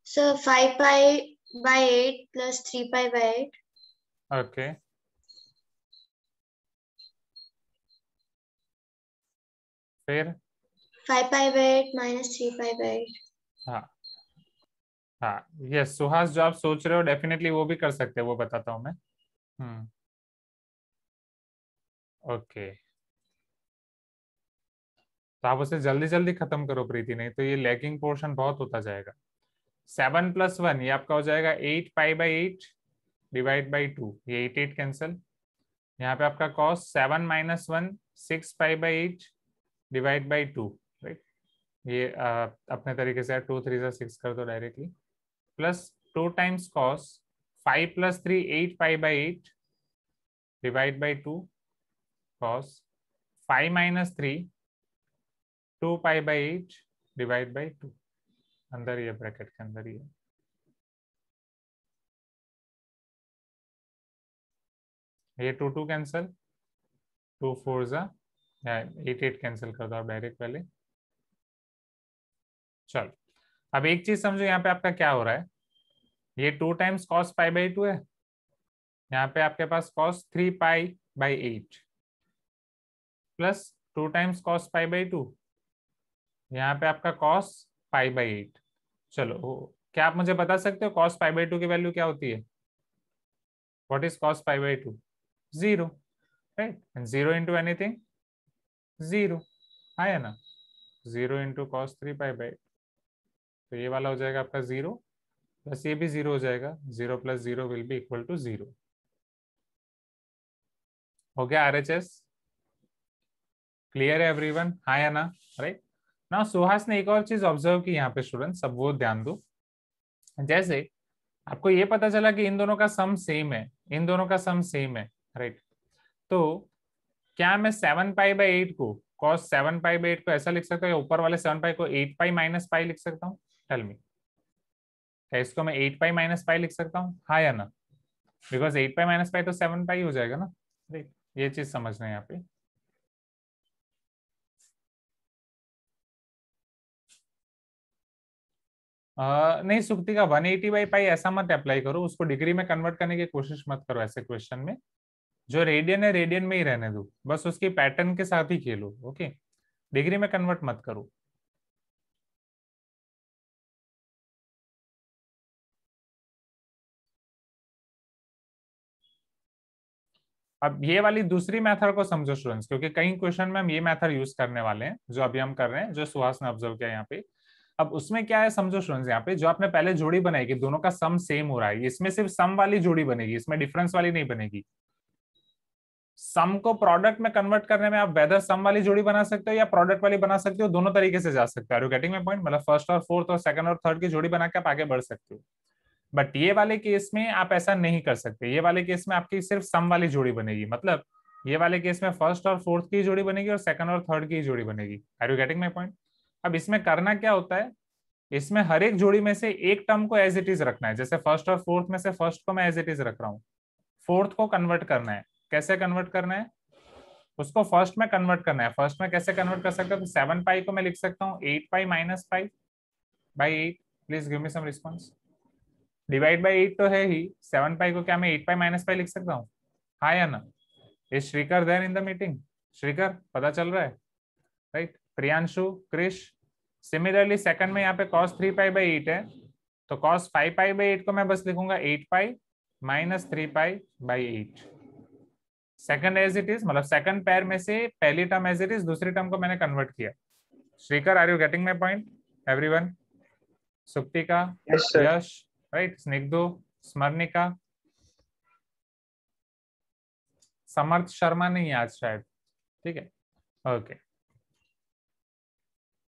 सर 5π/8 plus 3π/8। ओके। फिर 5π/8 minus 3π/8। हाँ हाँ यस सुहास, जो आप सोच रहे हो डेफिनेटली वो भी कर सकते हैं, वो बताता हूँ मैं। ओके, तो आप उसे जल्दी जल्दी खत्म करो प्रीति, नहीं तो ये लैगिंग पोर्शन बहुत होता जाएगा। 7 + 1 ये आपका हो जाएगा 8π/8 डिवाइड बाई 2, ये 8 कैंसिल। यहाँ पे आपका cos 7 - 1 6π/8 डिवाइड बाई 2, राइट। ये अपने तरीके से 2 3 6 कर दो directly. Plus 2 times cos 5 + 3 8π/8 divide by 2 cos 5 - 3 2π/8 divide by 2। अंदर ये ब्रैकेट के अंदर ही है। ये 2 2 कैंसिल, 2 4 8 8 कैंसिल कर दो आप डायरेक्ट पहले। चलो अब एक चीज समझो, यहाँ पे आपका क्या हो रहा है। ये 2 टाइम्स cos π/2 है, यहाँ पे आपके पास cos 3π/8 प्लस 2 टाइम्स cos π/2, यहाँ पे आपका cos π/8। चलो क्या आप मुझे बता सकते हो cos π/2 की वैल्यू क्या होती है? What is cos π/2? 0, right. And 0 into anything 0, है ना? 0 इंटू cos 3π/8, तो ये वाला हो जाएगा आपका 0 प्लस ये भी 0 हो जाएगा, 0 + 0 विल बी इक्वल टू 0। हो गया आरएचएस? क्लियर है एवरीवन, हाँ या ना? राइट नाउ सुहास ने एक और चीज ऑब्जर्व की यहाँ पे स्टूडेंट, सब वो ध्यान दो। जैसे आपको ये पता चला कि इन दोनों का सम सेम है, इन दोनों का सम सेम है, राइट? तो क्या मैं 7π/8 को cos 7π/8 को ऐसा लिख सकता हूँ, या ऊपर वाले 7π को 8π - π लिख सकता हूँ? टेल मी, क्या इसको मैं 8π - π लिख सकता हूँ, हाँ या ना? बिकॉज 8π - π तो 7π हो जाएगा ना, राइट? ये चीज समझना है यहाँ पे। नहीं सुक्ति का 180/π ऐसा मत अप्लाई करो, उसको डिग्री में कन्वर्ट करने की कोशिश मत करो ऐसे क्वेश्चन में। जो रेडियन है रेडियन में ही रहने दो, बस उसकी पैटर्न के साथ ही खेलो, ओके? डिग्री में कन्वर्ट मत करो। अब ये वाली दूसरी मेथड को समझो स्टूडेंट्स, क्योंकि कई क्वेश्चन में हम ये मेथड यूज करने वाले हैं जो अभी हम कर रहे हैं, जो सुहास ने ऑब्जर्व किया यहाँ पे। अब उसमें क्या है समझो स्टूडेंट्स, यहाँ पे जो आपने पहले जोड़ी बनाई कि दोनों का सम सेम हो रहा है, इसमें सिर्फ सम वाली जोड़ी बनेगी, इसमें डिफरेंस वाली नहीं बनेगी। सम को प्रोडक्ट में कन्वर्ट करने में आप वेदर सम वाली जोड़ी बना सकते हो या प्रोडक्ट वाली बना सकते हो, दोनों तरीके से जा सकते हो। Are you getting my point? मतलब फर्स्ट और फोर्थ और सेकंड और थर्ड की जोड़ी बना के आप आगे बढ़ सकते हो। बट ये वाले केस में आप ऐसा नहीं कर सकते, ये वाले केस में आपकी सिर्फ सम वाली जोड़ी बनेगी। मतलब ये वाले केस में फर्स्ट और फोर्थ की जोड़ी बनेगी और सेकंड और थर्ड की जोड़ी बनेगी। Are you getting my point? अब इसमें करना क्या होता है, इसमें हर एक जोड़ी में से एक टर्म को एज इट इज रखना है। जैसे फर्स्ट और फोर्थ में से फर्स्ट को मैं एज इट इज रख रहा हूँ, फोर्थ को कन्वर्ट करना है। कैसे कन्वर्ट करना है? उसको फर्स्ट में कन्वर्ट करना है। फर्स्ट में कैसे कन्वर्ट कर सकते हो? तो 7π को मैं लिख सकता हूँ 8π - π/8। Please give me some response. Divide by 8 तो है ही, 7π को क्या मैं 8π - π लिख सकता हूँ, हाँ या ना? Is Shrikar there in the meeting? Shrikar पता चल रहा है, right? Priyanshu, Krish. Similarly second में यहाँ पे cos 3π/8 है, तो cos 5π/8 को मैं बस लिखूंगा 8π - 3π/8। सेकंड एज इट इज, मतलब सेकंड पैर में से पहली टर्म एज इट इज, दूसरी टर्म को मैंने कन्वर्ट किया। Shrikar are you getting my point everyone? Suptika, Yash, right? Snigdho, Smaranika, Samarth Sharma नहीं है आज शायद, ठीक है, ओके।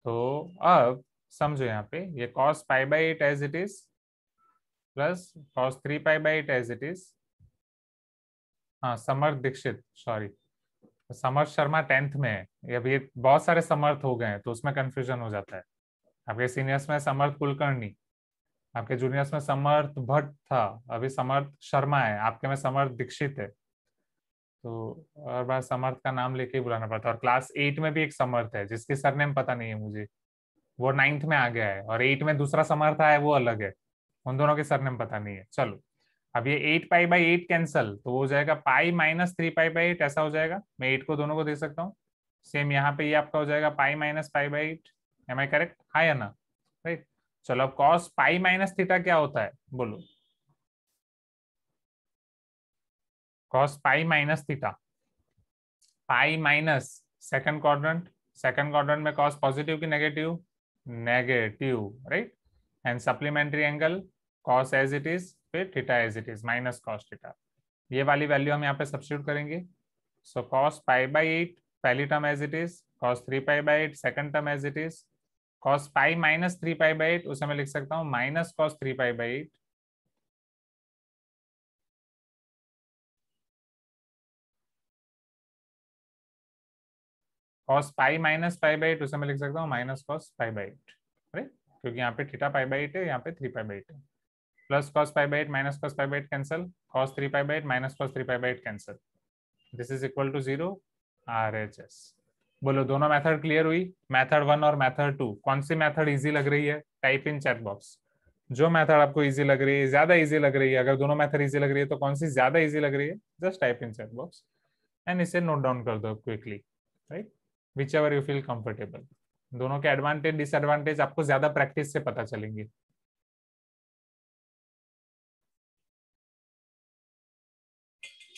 तो अब समझो यहाँ पे ये cos π/8 as it is plus cos 3π/8 as it is. हाँ समर्थ दीक्षित, सॉरी समर्थ शर्मा 10th में है। अभी बहुत सारे समर्थ हो गए हैं तो उसमें कंफ्यूजन हो जाता है। आपके सीनियर्स में समर्थ कुलकर्णी, आपके जूनियर्स में समर्थ भट्ट था, अभी समर्थ शर्मा है, आपके में समर्थ दीक्षित है। तो हर बार समर्थ का नाम लेके ही बुलाना पड़ता है। और क्लास 8 में भी एक समर्थ है जिसकी सरनेम पता नहीं है मुझे, वो 9th में आ गया है, और 8 में दूसरा समर्थ आया है वो अलग है, उन दोनों के सरनेम पता नहीं है। चलो अब ये 8π/8 कैंसल, तो वो हो जाएगा π - 3π/8, ऐसा हो जाएगा। मैं 8 को दोनों को दे सकता हूँ। सेम यहाँ पे ये आपका हो जाएगा π - π/8। एम आई करेक्ट, हाँ या ना? राइट। चलो अब cos π - थीटा क्या होता है बोलो? cos π - theta, pi minus second quadrant, second quadrant में cos पॉजिटिव की negative? Negative, right? And supplementary angle cos as it is, फिर theta as it is minus cos theta. ये वाली वैल्यू हम यहाँ पे सब्स्टिट्यूट करेंगे। सो cos π/8 पहली term as it is, cos 3π/8 second term as it is, cos π - 3π/8 उसे मैं लिख सकता हूँ माइनस cos 3π/8, cos π - π/8 उसे मैं लिख सकता हूँ माइनस cos π/8, राइट? क्योंकि यहाँ पे थीटा π/8 है, यहाँ पे 3π/8 है। Plus cos π/8 minus cos π/8 cancel, cos 3π/8 minus cos 3π/8 cancel, this is equal to 0 RHS। बोलो दोनों मेथड क्लियर हुई? मेथड 1 और मेथड 2, कौन सी मेथड इजी लग रही है? टाइप इन चैट बॉक्स जो मेथड आपको इजी लग रही है, ज्यादा इजी लग रही है। अगर दोनों मेथड इजी लग रही है तो कौन सी ज्यादा इजी लग रही है? Just type in chat box and इसे नोट डाउन कर दो quickly, right? Which ever you feel comfortable. दोनों के एडवांटेज डिसएडवांटेज आपको ज्यादा प्रैक्टिस से पता चलेंगे।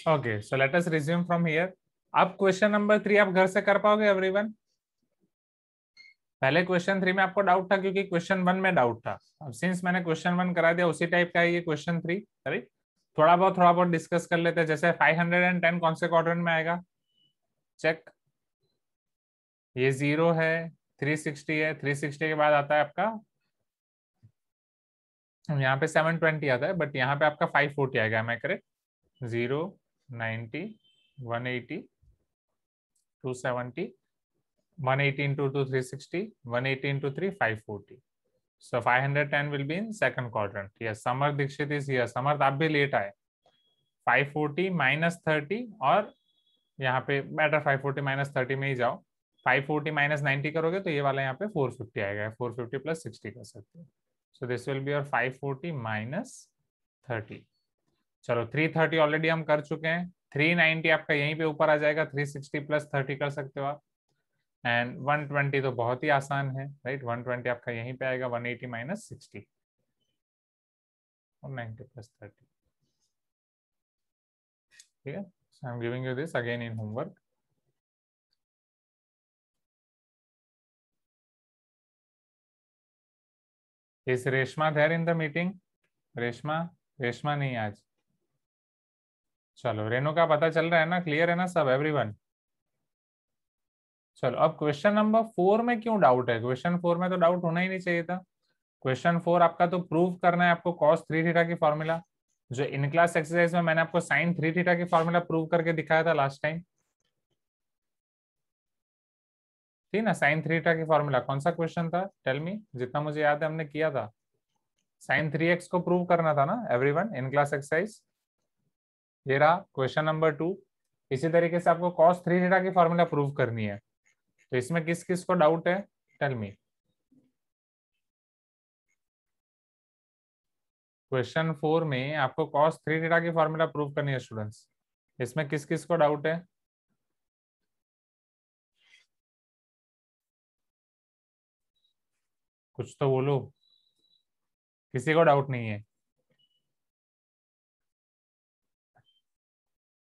Okay so let us resume from here. अब क्वेश्चन नंबर 3 आप घर से कर पाओगे एवरीवन? पहले क्वेश्चन 3 में आपको डाउट था क्योंकि क्वेश्चन 1 में डाउट था। अब सिंस मैंने क्वेश्चन 1 करा दिया उसी टाइप का है ये क्वेश्चन 3, राइट। थोड़ा बहुत डिस्कस कर लेते हैं। जैसे 510 कौन से क्वाड्रेंट में आएगा, चेक। ये 0 है, 360 है, 360 के बाद आता है आपका, यहाँ पे 720 आता है, बट यहाँ पे आपका 540 आएगा, मैं correct. 0, 90, 180, 270, 180 into 2, 360, 180 into 3, 540. So 510 will be in second quadrant. Yes, Samar Dikshit is here. Samar, आप भी लेट आए। 540 minus 30 और यहाँ पे बेटर 540 minus 30 में ही जाओ। 540 minus 90 करोगे तो ये वाला यहाँ पे 450 आएगा। 450 plus 60 कर सकते हो। So this will be your 540 minus 30. चलो 330 ऑलरेडी हम कर चुके हैं। 390 आपका यहीं पे ऊपर आ जाएगा। 360 plus 30 कर सकते हो आप। एंड 120 तो बहुत ही आसान है, राइट। 120 आपका यहीं पे आएगा। 180 minus 60 और 90 plus 30, ठीक है। So I'm giving you this again in homework. Is Reshma there in the meeting? Reshma नहीं आज। चलो रेणु का पता चल रहा है ना, क्लियर है ना सब, एवरीवन। चलो अब क्वेश्चन नंबर 4 में क्यों डाउट है? क्वेश्चन 4 में तो डाउट होना ही नहीं चाहिए था। क्वेश्चन 4 आपका तो प्रूव करना है आपको cos 3 थीटा की फॉर्मूला, जो इन क्लास एक्सरसाइज में मैंने आपको sin 3 थीटा की फॉर्मूला प्रूव करके दिखाया था लास्ट टाइम, ठीक ना। sin 3 थीटा की फॉर्मूला कौन सा क्वेश्चन था, टेल मी। जितना मुझे याद है हमने किया था, sin 3x को प्रूव करना था ना एवरीवन, इन क्लास एक्सरसाइज। ये रहा क्वेश्चन नंबर 2। इसी तरीके से आपको cos 3 थीटा की फॉर्मूला प्रूव करनी है। तो इसमें किस किस को डाउट है, टेल मी। क्वेश्चन 4 में आपको cos 3 थीटा की फॉर्मूला प्रूव करनी है स्टूडेंट्स। इसमें किस किस को डाउट है? कुछ तो बोलो, किसी को डाउट नहीं है?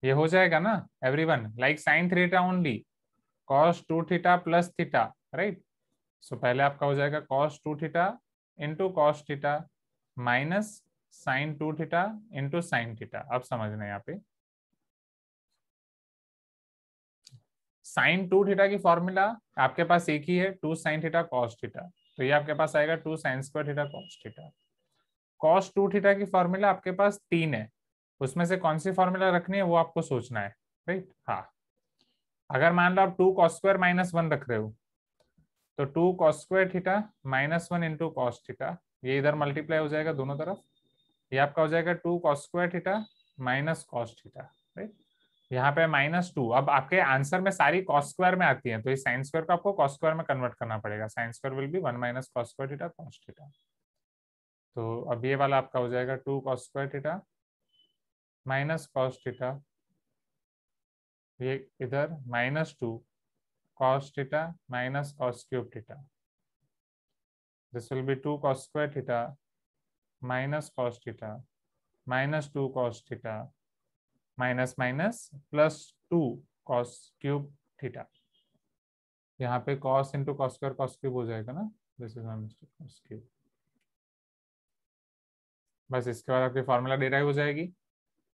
ये हो जाएगा ना everyone, like sin 3 theta only, cos 2 theta plus theta, right. So पहले आपका हो जाएगा cos 2 theta into cos theta minus sin 2 theta into sin theta. अब समझना यहाँ पे sin 2 थीटा की फॉर्मूला आपके पास एक ही है, 2 sin थीटा cos थीटा। तो ये आपके पास आएगा 2 sin square theta cos theta. cos 2 theta की फॉर्मूला आपके पास 3 है, उसमें से कौन सी फॉर्मूला रखनी है वो आपको सोचना है, राइट। हाँ, अगर मान लो आप 2 cos स्क्वायर माइनस 1 रख रहे हो तो 2 cos square theta minus 1 into cos theta, ये इधर मल्टीप्लाई हो जाएगा दोनों तरफ। ये आपका हो जाएगा 2 cos square theta minus cos theta, right. यहाँ पे -2। अब आपके आंसर में सारी cos स्क्वायर में आती है, तो इस sin स्क्वायर को आपको cos स्क्वायर में कन्वर्ट करना पड़ेगा। sin square will be 1 minus cos square theta cos theta. तो अब ये वाला आपका हो जाएगा 2 cos square theta minus cos theta, ये इधर -2 cos theta minus cos cube theta. This will B 2 cos square theta minus cos theta minus 2 cos theta minus minus plus 2 cos cube theta. यहाँ पे cos into cos square cos cube हो जाएगा ना, this is my mistake, cos cube. बस इसके बाद आपकी formula derive हो जाएगी।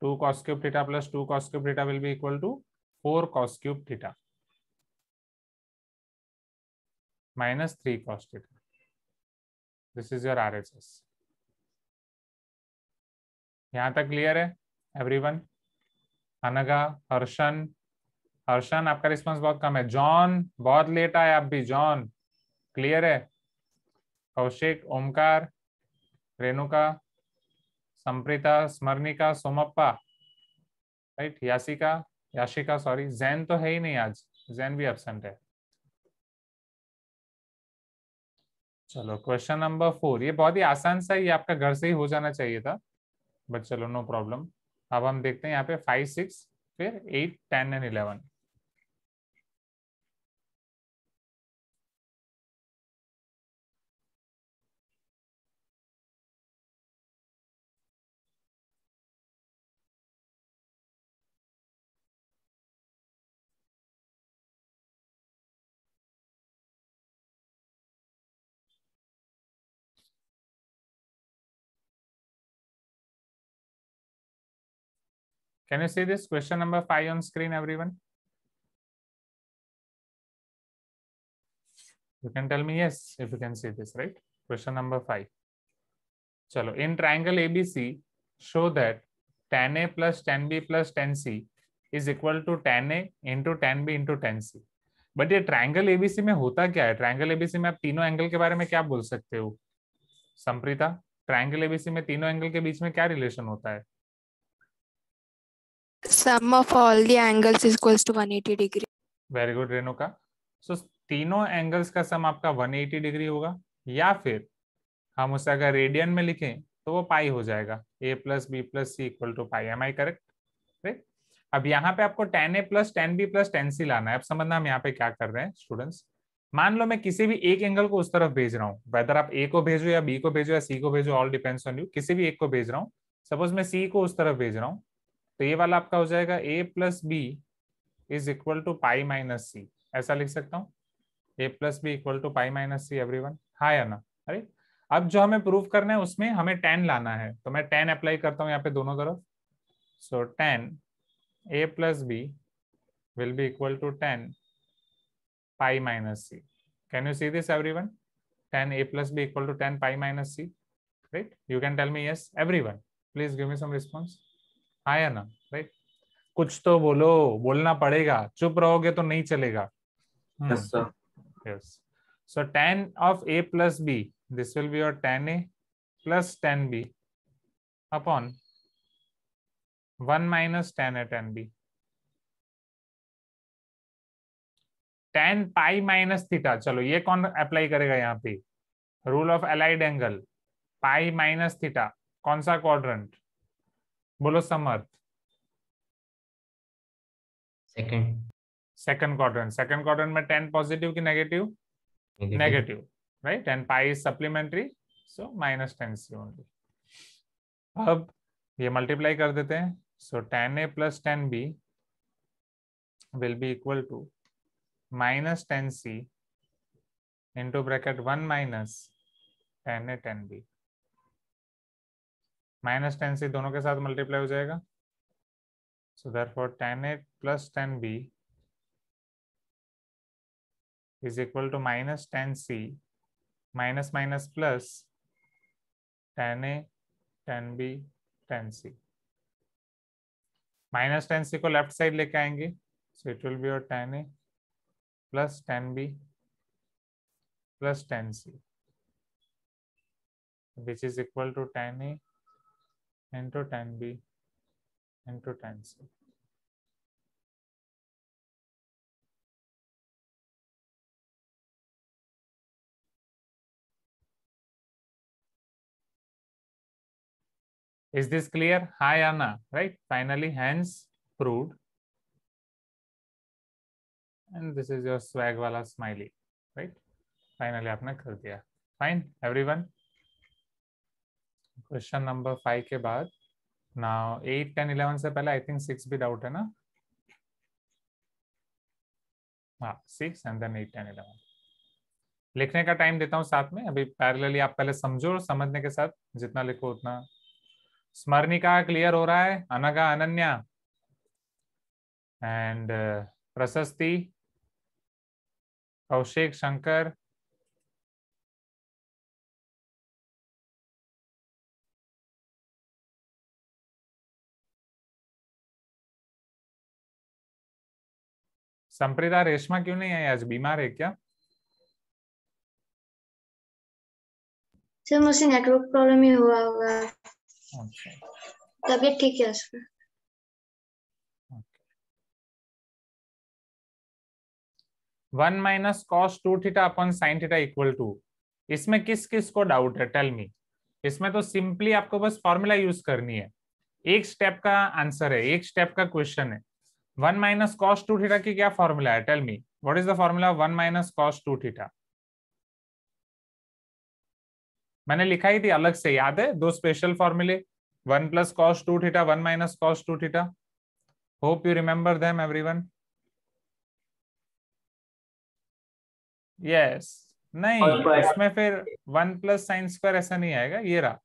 2 cos cube theta plus 2 cos cube theta will be equal to 4 cos cube theta minus 3 cos theta. This is your RHS। यहाँ तक क्लियर है एवरीवन? अनगा, हर्षन आपका रिस्पांस बहुत कम है। जॉन बहुत लेट आए आप भी, जॉन क्लियर है? कौशिक, ओमकार, रेणुका, संप्रीता, स्मरणिका, सोमप्पा, राइट, याशिका सॉरी, जैन तो है ही नहीं आज, जैन भी एब्सेंट है। चलो क्वेश्चन नंबर 4, ये बहुत ही आसान सा, ये आपका घर से ही हो जाना चाहिए था, बट चलो नो प्रॉब्लम। अब हम देखते हैं यहाँ पे 5, 6, फिर 8, 10 and 11। Can you see this question number 5 on screen, everyone? You can tell me yes if you can see this, right? Question number 5. चलो, in triangle ABC, show that tan A plus tan B plus tan C is equal to tan A into tan B into tan C. But ये triangle ABC में होता क्या है? Triangle ABC में आप तीनों angle के बारे में क्या बोल सकते हो संप्रीता? ट्रायंगल एबीसी में तीनों एंगल के बीच में क्या रिलेशन होता है? Sum of all the angles is equals to 180 degree. Very good Renuka. So तीनों एंगल्स का सम आपका 180 डिग्री होगा, या फिर हम उसे अगर रेडियन में लिखें तो वो पाई हो जाएगा, a plus B plus C equal to pi. Am I correct? Right. अब यहाँ पे आपको tan a plus tan b plus tan c लाना है. अब समझना हम यहाँ पे क्या कर रहे हैं स्टूडेंट्स. मान लो मैं किसी भी एक एंगल को उस तरफ भेज रहा हूँ, वेदर आप a को भेजो या b को भेजो या c को भेजो, ऑल डिपेंड्स ऑन यू. किसी भी एक को भेज रहा हूँ. सपोज मैं c को उस तरफ भेज रहा हूँ, तो ये वाला आपका हो जाएगा a plus B is equal to pi minus C. ऐसा लिख सकता हूँ, a plus B equal to pi minus C. Everyone हाँ या ना? अरे अब जो हमें प्रूव करना है उसमें हमें tan लाना है, तो मैं tan अप्लाई करता हूँ यहाँ पे दोनों तरफ. So tan a plus B will be equal to tan pi minus c. Can you see this everyone? tan a plus B equal to tan pi minus c. Right? You can tell me yes everyone. Please give me some response. हाँ या ना? Right? कुछ तो बोलो, बोलना पड़ेगा. चुप रहोगे तो नहीं चलेगा. Yes, sir. Yes. So tan of a plus b, this will be your tan a plus tan b upon 1 minus tan a tan b. tan pi minus theta, चलो ये कौन अप्लाई करेगा यहाँ पे? Rule of allied angle. Pi minus theta कौन सा quadrant? बोलो Samarth. Second quadrant. Second quadrant में tan पॉजिटिव की negative? Negative. Right? And pi is supplementary, so minus tan c only. अब ये मल्टीप्लाई कर देते हैं. So tan a plus tan b will be equal to minus tan c into bracket 1 minus tan a tan b. Minus tan c दोनों के साथ multiply हो जाएगा. So therefore tan a plus tan b is equal to minus tan c minus minus plus tan a tan b tan c. Minus tan c को left side लेके आएंगे, so it will be your tan a plus tan b plus tan c, which is equal to tan a into tan b into tan c. Is this clear? Hi Anna, right? Finally, hence proved. And this is your swag wala smiley, right? Finally, आपने कर दिया. Fine, everyone. Question number 5 के बाद now 8, 10, 11 से पहले I think 6 भी doubt है ना? हाँ 6 and then 8, 10, 11. लिखने का टाइम देता हूँ साथ में. अभी पैरेलली आप पहले समझो, समझने के साथ जितना लिखो उतना. स्मरणिका क्लियर हो रहा है? अनगा, अनन्या एंड प्रशस्ति, कौशिक, शंकर. संप्रीता, रेशमा क्यों नहीं आई आज? बीमार है क्या? सर मुझसे नेटवर्क प्रॉब्लम ही हुआ होगा. अच्छा. तबीयत ठीक है उसका. 1 minus cos 2 theta upon sine theta equal to. इसमें किस किस को डाउट है? Tell me. इसमें तो सिंपली आपको बस फॉर्मूला यूज करनी है. एक स्टेप का आंसर है, एक स्टेप का क्वेश्चन है. 1 माइनस कॉस 2 थीटा की क्या फॉर्मूला है? Tell me what is the formula 1 minus cos 2 theta? मैंने लिखा ही थी अलग से, याद है? दो स्पेशल फॉर्मूले, 1 plus cos 2 theta, 1 minus cos 2 theta. Hope you remember them everyone. Yes. नहीं, इसमें फिर 1 प्लस साइन स्क्वायर ऐसा नहीं आएगा. ये रहा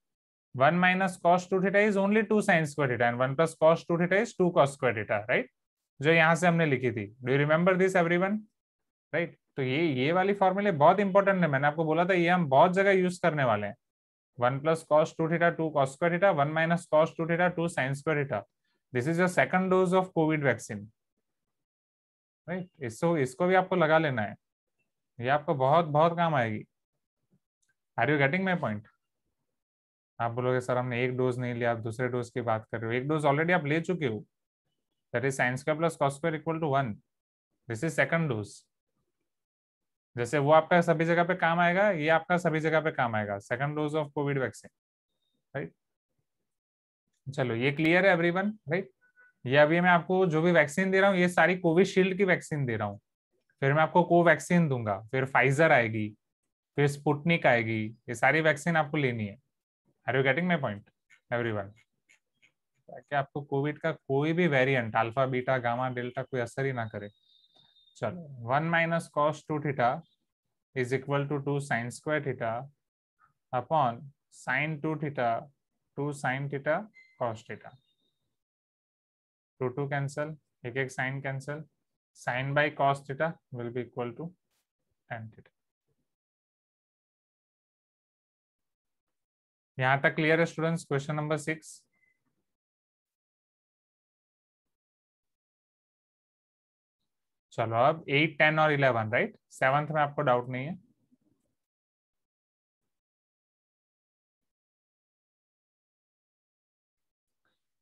1 minus cos 2 theta is only 2 sin square theta and 1 plus cos 2 theta is 2 cos square theta, right? जो यहाँ से हमने लिखी थी. Do you remember this everyone? Right? तो ये वाली फॉर्मूले बहुत इंपॉर्टेंट है. मैंने आपको बोला था ये हम बहुत जगह यूज करने वाले हैं. 1 plus cos 2 theta 2 cos square theta, 1 minus cos 2 theta 2 sin square theta. This is your second dose of COVID vaccine. Right? इसको भी आपको लगा लेना है. ये आपको बहुत बहुत काम आएगी. Are you getting my point? आप बोलोगे सर हमने एक डोज नहीं लिया, आप दूसरे डोज की बात कर रहे हो. एक डोज ऑलरेडी आप ले चुके हो. That is sin square plus cos square equal to 1. This is second dose. जैसे वो आपका सभी जगह पे काम आएगा, ये आपका सभी जगह पे काम आएगा. Second dose of Covid vaccine, right? चलो ये क्लियर है एवरीवन, राइट? ये अभी मैं आपको जो भी वैक्सीन दे रहा हूँ ये सारी कोविशील्ड की वैक्सीन दे रहा हूँ. फिर मैं आपको कोवैक्सीन दूंगा, फिर फाइजर आएगी, फिर स्पुटनिक आएगी. ये सारी वैक्सीन आपको लेनी है. Are you getting my point everyone? ताकि आपको कोविड का कोई भी variant alpha beta gamma delta कोई असर ही ना करे. चलो 1 minus cos 2 theta is equal to 2 sin square theta upon sin 2 theta 2 sin theta cos theta. 2 cancel, एक sin cancel. Sin by cos theta will be equal to tan theta. यहाँ तक clear है students? Question number 6. चलो अब 8, 10 और 11, right? 7th में आपको doubt नहीं है.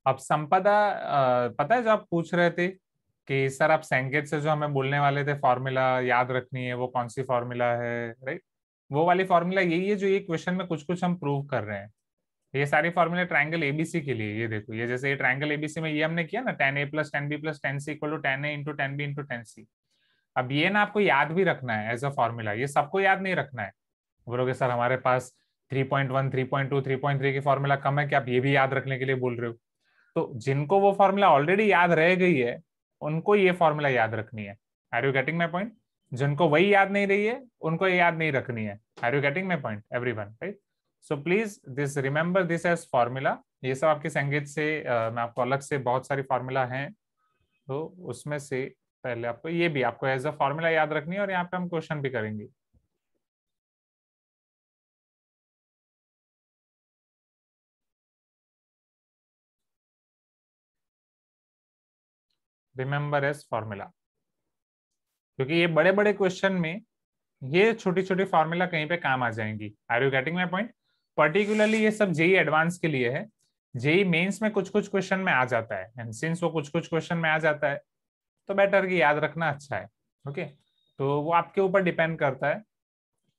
अब संपदा पता है जो आप पूछ रहे थे कि सर आप संकेत से जो हमें बोलने वाले थे फॉर्मूला याद रखनी है, वो कौन सी फॉर्मूला है, राइट? वो वाली फॉर्मूला यही है जो ये क्वेश्चन में कुछ कुछ हम प्रूव कर रहे हैं. ये सारी फॉर्मूले ट्रायंगल एबीसी के लिए. ये देखो, ये जैसे ये ट्रायंगल एबीसी में ये हमने किया ना, tan a plus tan b plus tan c equal to tan a into tan b into tan c. अब ये ना आपको याद भी रखना है एज अ फॉर्मूला. ये सबको याद नहीं रखना है. बोलोगे सर हमारे पास 3.1 3.2 3.3 की फॉर्मूला कम है कि आप ये भी याद रखने के लिए बोल रहे हो? तो जिनको वो फॉर्मूला ऑलरेडी याद रह गई है उनको ये फॉर्मूला याद रखनी है. Are you getting my point? जिनको वही याद नहीं रही है उनको ये याद नहीं रखनी है. Are you getting my point everyone, right? So please this remember this as formula. ये सब आपके संगीत से मैं आपको अलग से बहुत सारी फॉर्मूला हैं, तो उसमें से पहले आपको ये भी आपको एज अ फॉर्मूला याद रखनी है और यहाँ पे हम क्वेश्चन भी करेंगे. रिमेंबर एज फॉर्मूला, क्योंकि ये बड़े बड़े क्वेश्चन में ये छोटी छोटी फॉर्मूला कहीं पे काम आ जाएंगी. Are you getting my point? Particularly ये सब जेई एडवांस के लिए है. जेई मेंस में कुछ कुछ क्वेश्चन में आ जाता है, एंड सिंस वो कुछ कुछ क्वेश्चन में आ जाता है तो बेटर कि याद रखना अच्छा है. ओके, तो वो आपके ऊपर डिपेंड करता है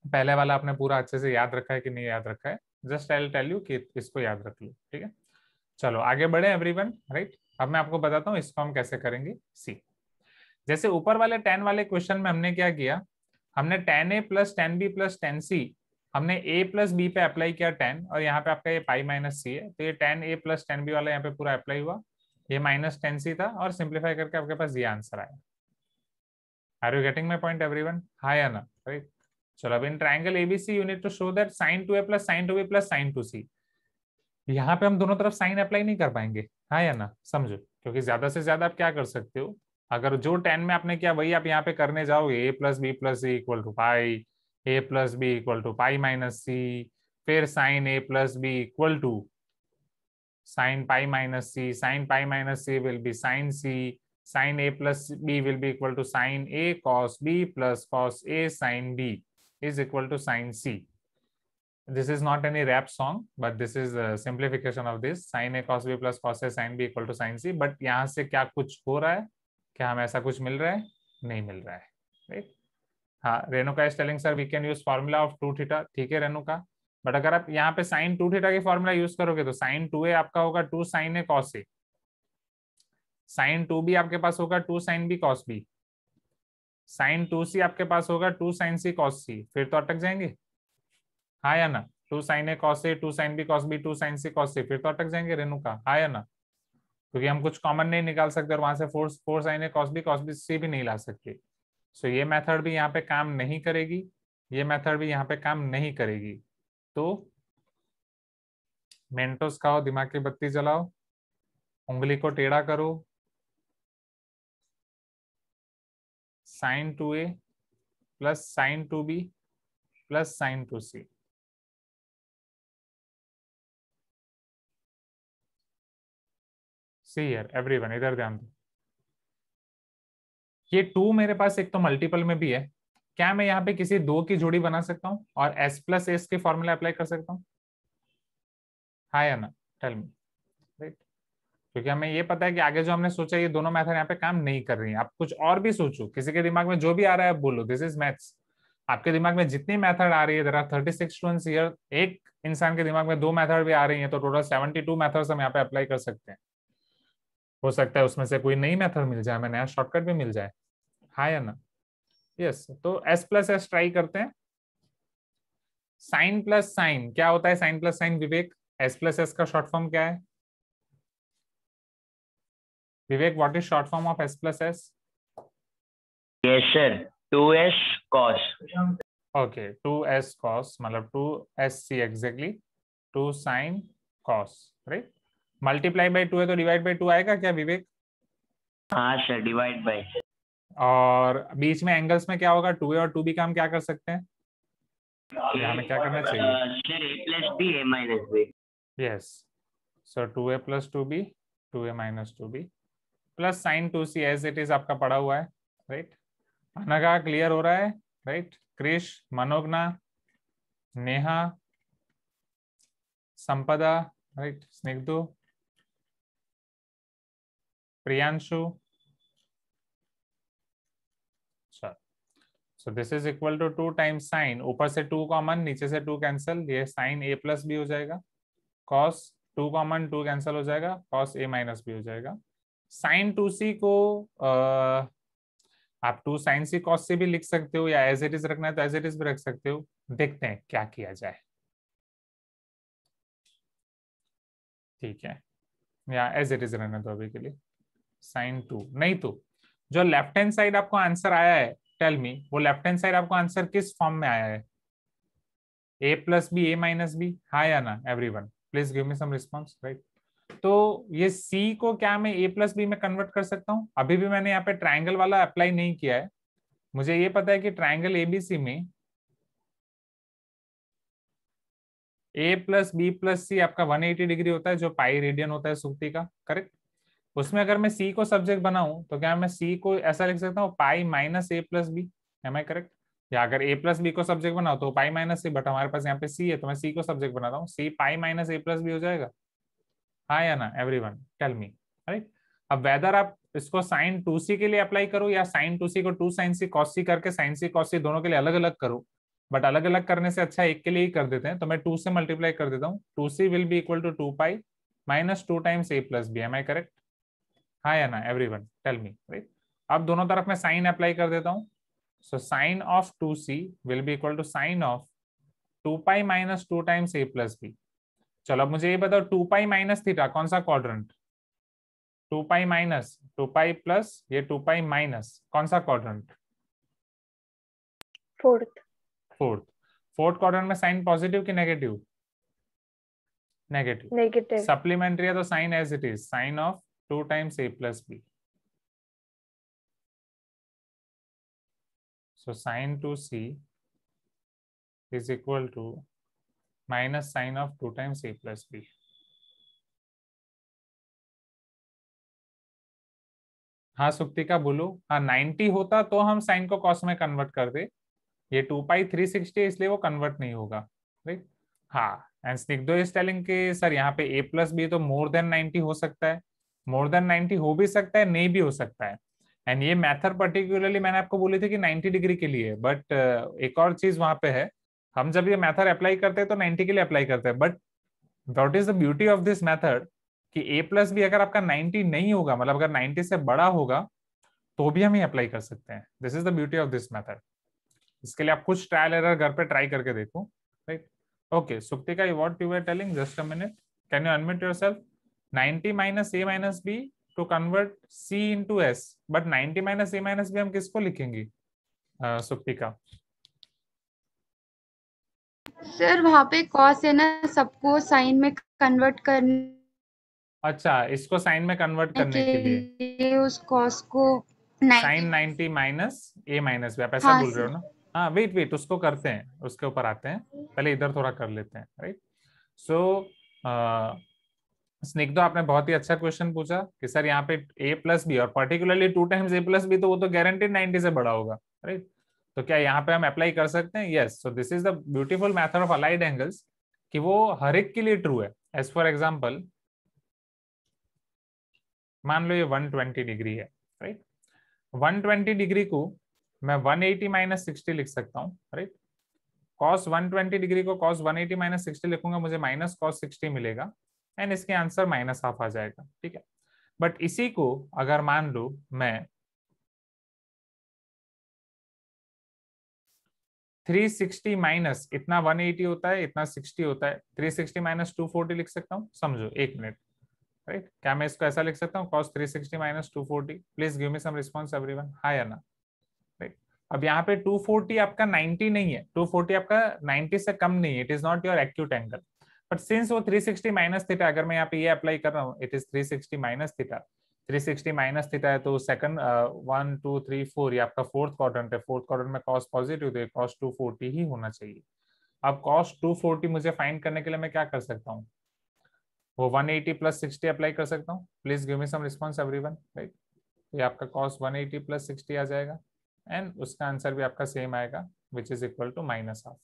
पहले वाला आपने पूरा अच्छे से याद रखा है कि नहीं याद रखा है. Just I will tell you कि इसको याद रख लो, ठीक है? चलो आगे बढ़े एवरीवन, राइट? अब मैं आपको बताता हूँ इसको हम कैसे करेंगे. सी, जैसे ऊपर वाले 10 वाले क्वेश्चन में हमने क्या किया, हमने tan a plus tan b plus tan c हमने a प्लस b पे अप्लाई किया 10, और यहाँ पे आपका ये पाई माइनस c है, तो ये tan a plus tan b वाला यहाँ पे पूरा अप्लाई हुआ. ये माइनस tan c था और सिंप्लीफाई करके आपके पास ये आंसर आया. Are you getting my point everyone? हाँ या ना, राइट? चलो अब in triangle ABC you need to show that sin 2a plus sin 2b plus sin 2c. यहाँ पे हम दोनों तरफ साइन अप्लाई नहीं कर पाएंगे. हाँ या ना, समझो? क्योंकि ज्यादा से ज्यादा आप क्या कर सकते हो, अगर जो 10 में आपने किया वही आप यहाँ पे करने जाओगे, a plus B plus C equal to pi, a plus B equal to pi minus C, फिर sine a plus B equal to sine pi minus C, sine pi minus C will be sine C, sine a plus B will be equal to sine a cos b plus cos a sin b is equal to sin c. This is not any rap song, but this is a simplification of this. Sin a cos b plus cos a sin b equal to sin c. But यहाँ से क्या कुछ हो रहा है? क्या हमें ऐसा कुछ मिल रहा है? नहीं मिल रहा है, राइट? हाँ, Renuka is telling sir we can use formula of 2 theta. ठीक है रेणुका, बट अगर आप यहाँ पे sin 2 थीटा की फॉर्मूला यूज करोगे तो sin 2a आपका होगा 2 sin a cos a, sin 2b आपके पास होगा 2 sin b cos b, sin 2c आपके पास होगा 2 sin c cos c. फिर तो अटक जाएंगे, हाँ या ना? 2 sin a cos a, 2 sin b cos b, 2 sin c cos c, फिर तो अटक जाएंगे रेणुका, हाँ या ना? क्योंकि हम कुछ कॉमन नहीं निकाल सकते और वहां से 4 sin a cos b c भी नहीं ला सकते. सो ये मेथड भी यहाँ पे काम नहीं करेगी, ये मेथड भी यहाँ पे काम नहीं करेगी. तो मेंटोस खाओ, दिमाग की बत्ती जलाओ, उंगली को टेढ़ा करो, sin 2a plus sin 2b plus sin 2c। See here everyone, इधर ध्यान दो। ये 2 मेरे पास एक तो मल्टीपल में भी है, क्या मैं यहाँ पे किसी 2 की जोड़ी बना सकता हूँ और s प्लस एस के फॉर्मूला अप्लाई कर सकता हूँ? हाँ या ना, टेल मी, राइट? क्योंकि हमें ये पता है कि आगे जो हमने सोचा ये दोनों मेथड यहाँ पे काम नहीं कर रही हैं। आप कुछ और भी सोचो, किसी के दिमाग में जो भी आ रहा है आप बोलो, दिस इज मैथ्स। आपके दिमाग में जितनी मेथड आ रही है, देयर आर 36 स्टूडेंट्स हियर, एक इंसान के दिमाग में 2 मेथड भी आ रही हैं, तो टोटल 72 मेथड्स हम यहाँ पे अप्लाई कर सकते हैं। हो सकता है उसमें से कोई नई मेथड मिल जाए, हमें नया शॉर्टकट भी मिल जाए। हाँ या ना? यस। तो s प्लस एस ट्राई करते हैं। साइन प्लस साइन क्या होता है? Sine plus sine Vivek, s plus S का शॉर्ट फॉर्म क्या है? Vivek, what is short form of s plus S? Yes sir, 2s cos। Okay, 2s cos मतलब 2sc एग्जैक्टली, 2 sin cos, राइट? मल्टीप्लाई बाय 2 है तो डिवाइड बाय 2 आएगा क्या विवेक? हाँ सर, डिवाइड बाय। और बीच में एंगल्स में क्या होगा? 2a और 2b का हम क्या कर सकते हैं? हमें क्या करना चाहिए? Sir a plus b a minus b. Yes, so 2a plus 2b, 2a minus 2b plus sine 2c as it is आपका पड़ा हुआ है, राइट? अनघा क्लियर हो रहा है, right? Krrish, Manogna, Neha, Sampada, right? Snigdhu, Priyanshu. So this is equal to 2 times sine, ऊपर से 2 common, नीचे से 2 कैंसिल, ये साइन a प्लस बी हो जाएगा, कॉस 2 कॉमन, 2 कैंसिल हो जाएगा, कॉस a माइनस बी हो जाएगा। साइन 2c को आप 2 साइन सी कॉस से भी लिख सकते हो, या एज इट इज रखना है तो एज इट इज भी रख सकते हो। देखते हैं क्या किया जाए, ठीक है? या एज इट इज रहने दो अभी के लिए। साइन 2 नहीं तो जो लेफ्ट हैंड साइड आपको आंसर आया है, टेल मी, वो लेफ्ट हैंड साइड आपको आंसर किस फॉर्म में आया है? a plus b, a minus b, हाँ या ना? Everyone please give me some response, right? तो ये c को क्या मैं a प्लस बी में कन्वर्ट कर सकता हूँ? अभी भी मैंने यहाँ पे ट्राइंगल वाला अप्लाई नहीं किया है। मुझे ये पता है कि ट्राइंगल एबीसी में a प्लस बी प्लस सी आपका 180 डिग्री होता है, जो पाई रेडियन होता है सुक्ति का, करेक्ट? उसमें अगर मैं c को सब्जेक्ट बनाऊं तो क्या मैं c को ऐसा लिख सकता हूँ, pi minus a plus b, am I correct? या अगर a प्लस बी को सब्जेक्ट बनाओ तो पाई माइनस सी, बट हमारे पास यहाँ पे c है तो मैं c को सब्जेक्ट बनाता हूँ, c pi minus a plus b हो जाएगा। हाँ या ना? Everyone tell me, right? अब वेदर आप इसको साइन 2c के लिए अप्लाई करो या साइन 2c को 2 साइन सी कॉस सी करके साइन सी कॉस सी दोनों के लिए अलग अलग करो, बट अलग अलग करने से अच्छा एक के लिए ही कर देते हैं। तो मैं 2 से मल्टीप्लाई कर देता हूँ, 2c will be equal to 2 pi minus 2 times a plus b, am I correct? हाँ या ना? Everyone tell me, right? अब दोनों तरफ मैं साइन अप्लाई कर देता हूँ, so sine of 2c will be equal to sine of 2 pi minus 2 times a plus b. चलो अब मुझे ये बताओ, 2 पाई माइनस थीटा कौन सा quadrant? 2 pi minus 2 pi plus ये 2 पाई माइनस कौन सा क्वाड्रेंट? फोर्थ। फोर्थ क्वाड्रेंट में साइन पॉजिटिव कि नेगेटिव? नेगेटिव। नेगेटिव। सप्लीमेंट्री है तो sine as it is, sine of 2 times a plus b. So sine 2c is equal to minus sin of 2 times a plus b। हाँ सुक्तिका बोलो। हाँ 90 होता तो हम साइन को कॉस में कन्वर्ट कर दे, ये 2 पाई 360 इसलिए वो कन्वर्ट नहीं होगा, राइट? हाँ, एंड स्निग्धो इज टेलिंग के सर यहाँ पे a प्लस बी तो मोर देन 90 हो सकता है, मोर देन 90 हो भी सकता है, नहीं भी हो सकता है। एंड ये मेथड पर्टिकुलरली मैंने आपको बोली थी कि 90 डिग्री के लिए, बट एक और चीज वहां पे है, हम जब ये मेथड अप्लाई करते हैं तो 90 के लिए अप्लाई करते हैं, but what is the beauty of this method कि a प्लस बी अगर आपका 90 नहीं होगा, मतलब अगर 90 से बड़ा होगा तो भी हम ये अप्लाई कर सकते हैं। This is the beauty of this method. इसके लिए आप कुछ ट्रायल एरर घर पे ट्राई करके देखो, right? Okay Suktika, what you were telling, just a minute, can you unmute yourself? 90 minus a minus b to convert c into s, but 90 minus a minus b हम किसको लिखेंगे सुक्तिका? सर वहाँ पे cos है ना, सबको साइन में कन्वर्ट करने अच्छा, इसको साइन में कन्वर्ट करने के लिए लिए उस कॉस को साइन 90 90 माइनस ए माइनस बी, आप ऐसा हाँ बोल रहे हो सर। ना? हाँ, वेट वेट, उसको करते हैं, उसके ऊपर आते हैं, पहले इधर थोड़ा कर लेते हैं, राइट? सो स्निग्धो, आपने बहुत ही अच्छा क्वेश्चन पूछा कि सर यहाँ पे a प्लस बी और particularly 2 times a plus b, तो वो तो गारंटेड 90 से बड़ा होगा, राइट? तो क्या यहाँ पे हम अप्लाई कर सकते हैं? Yes. So this is the beautiful method of allied angles कि वो हर एक के लिए ट्रू है। एज फॉर एग्जाम्पल, मान लो ये 120 डिग्री है, राइट? 120 डिग्री को मैं 180 माइनस 60 लिख सकता हूँ, राइट? cos 120 डिग्री को cos 180 माइनस 60 लिखूंगा, मुझे माइनस cos 60 मिलेगा, एंड इसके आंसर माइनस हाफ आ जाएगा, ठीक है? बट इसी को अगर मान लो मैं 360 माइनस इतना 180 होता है, इतना 60 होता है, 360 माइनस 240 लिख सकता हूँ। समझो, एक मिनट, राइट? क्या मैं इसको ऐसा लिख सकता हूँ, cos 360 minus 240? Please give me some response everyone, हाँ या ना? राइट? अब यहाँ पे 240 आपका 90 नहीं है, 240 आपका 90 से कम नहीं है, it is not your acute angle. But since वो 360 माइनस थीटा, अगर मैं यहाँ पे ये अप्लाई कर रहा हूँ, it is 360 minus theta, 360 minus theta है, तो सेकंड 1 2 3 4 ये आपका फोर्थ क्वाड्रेंट है, फोर्थ क्वाड्रेंट में cos पॉजिटिव, तो cos 240 ही होना चाहिए। अब cos 240 मुझे फाइंड करने के लिए मैं क्या कर सकता हूँ? वो 180 प्लस 60 अप्लाई कर सकता हूँ। Please give me some response everyone, right? ये आपका cos 180 प्लस 60 आ जाएगा, एंड उसका आंसर भी आपका सेम आएगा, which is equal to minus half.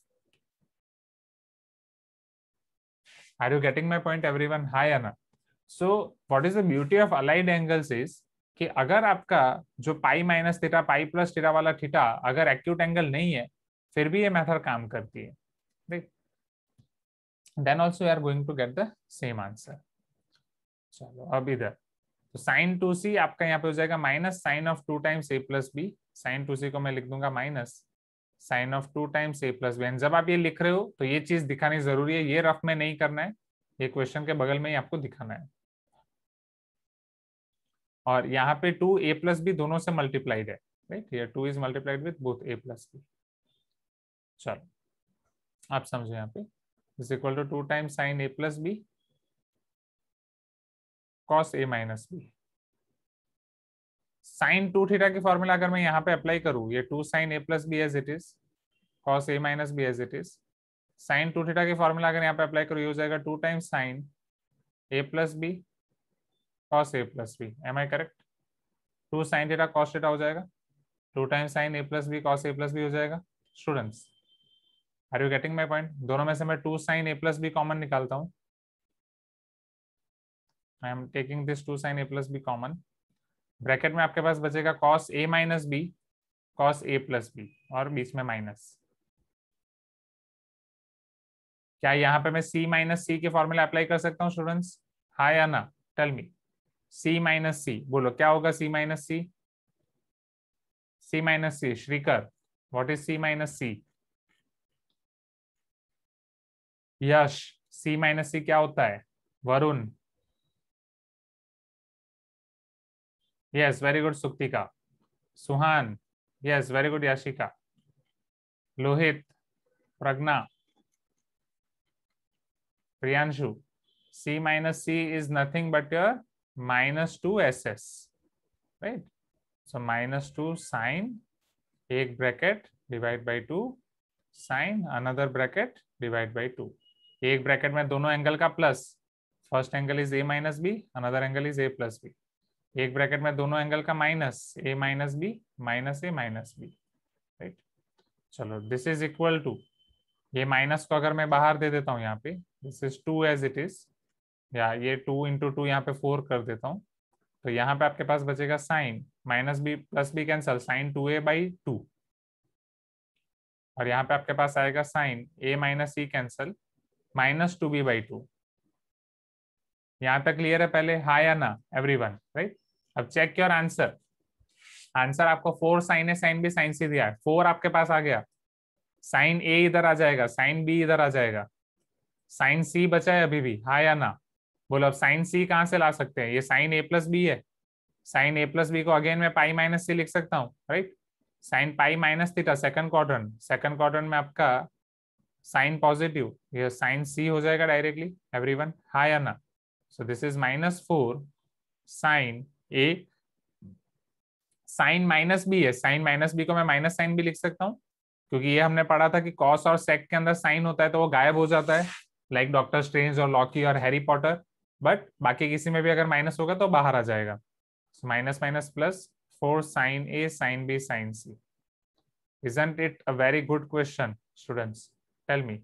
Are you getting my point everyone, हाँ या ना? So what is the beauty of allied angles is कि अगर आपका जो pi minus theta, pi plus theta वाला थीटा अगर एक्यूट एंगल नहीं है, फिर भी ये मेथड काम करती है, राइट? Then also you are going to get the same answer. चलो अब इधर, तो साइन 2c आपका यहाँ पे हो जाएगा minus sine of 2 times a plus b. Sine 2c को मैं लिख दूंगा minus sine of 2 times a plus b. जब आप ये लिख रहे हो तो ये चीज दिखानी जरूरी है, ये रफ में नहीं करना है, ये क्वेश्चन के बगल में ही आपको दिखाना है। और यहाँ पे 2a प्लस बी दोनों से मल्टीप्लाइड है, राइट? ये 2 is multiplied with both a plus b. चलो आप समझो, यहाँ पे is equal to 2 times sine a plus b cos a minus b. Sine 2 theta की फॉर्मूला अगर मैं यहाँ पे अप्लाई करूँ, ये 2 sine a plus b as it is, cos a minus b as it is. Sine 2 theta की formula अगर यहाँ पे अप्लाई करूँ, ये हो जाएगा 2 times sine a plus b cos a plus b. Am I correct? 2 sine theta cos theta हो जाएगा, 2 times sine a plus b cos a plus b हो जाएगा। Students, are you getting my point? दोनों में से मैं 2 sine a plus b common निकालता हूँ। I am taking this 2 sine a plus b common. Bracket में आपके पास बचेगा cos a minus b cos a plus b, और बीच में माइनस। क्या यहाँ पे मैं c माइनस सी के फॉर्मूला अप्लाई कर सकता हूँ स्टूडेंट्स, हाँ या ना? Tell me, c minus C, बोलो क्या होगा c minus C? c minus C, Shrikar, what is c minus C? Yash, c minus C क्या होता है? Varun, yes very good Suktika. Suhan, yes very good Yashika. Lohit, Pragya, Priyanshu, c minus c is nothing but your minus 2 ss, right? So minus 2 sine एक bracket divide by 2 sine another bracket divide by 2। एक bracket में दोनों angle का plus, first angle is a minus b, another angle is a plus b. एक bracket में दोनों angle का minus, a minus B minus a minus b, right? चलो this is equal to, ये माइनस को अगर मैं बाहर दे देता हूँ यहाँ पे, this is 2 as it is, या ये 2 इंटू 2 यहाँ पे 4 कर देता हूँ, तो यहाँ पे आपके पास बचेगा sine minus b plus b cancel, sine 2a by 2, और यहाँ पे आपके पास आएगा sine a minus c cancel minus 2b by 2। यहाँ तक क्लियर है पहले, हाँ या ना एवरीवन, राइट? अब चेक योर आंसर। आंसर आपको 4 sine a sine b sine c दिया है, 4 आपके पास आ गया, साइन ए इधर आ जाएगा, साइन बी इधर आ जाएगा, साइन सी बचा है अभी भी, हाँ या ना? बोलो अब साइन सी कहाँ से ला सकते हैं? ये साइन ए प्लस बी है, साइन ए प्लस बी को अगेन मैं पाई माइनस सी लिख सकता हूँ, राइट? Sine pi minus theta second quadrant, second quadrant में आपका साइन पॉजिटिव, ये साइन सी हो जाएगा डायरेक्टली एवरीवन, हाँ या ना? So this is -4 sine a, sine minus b है, साइन माइनस बी को मैं माइनस साइन भी लिख सकता हूँ, क्योंकि ये हमने पढ़ा था कि कॉस और सेक के अंदर साइन होता है तो वो गायब हो जाता है, लाइक डॉक्टर स्ट्रेंज और लॉकी और हैरी पॉटर, बट बाकी किसी में भी अगर माइनस होगा तो बाहर आ जाएगा। Minus minus plus 4 sine a sine b sine c. Isn't it a very good question, students? Tell me,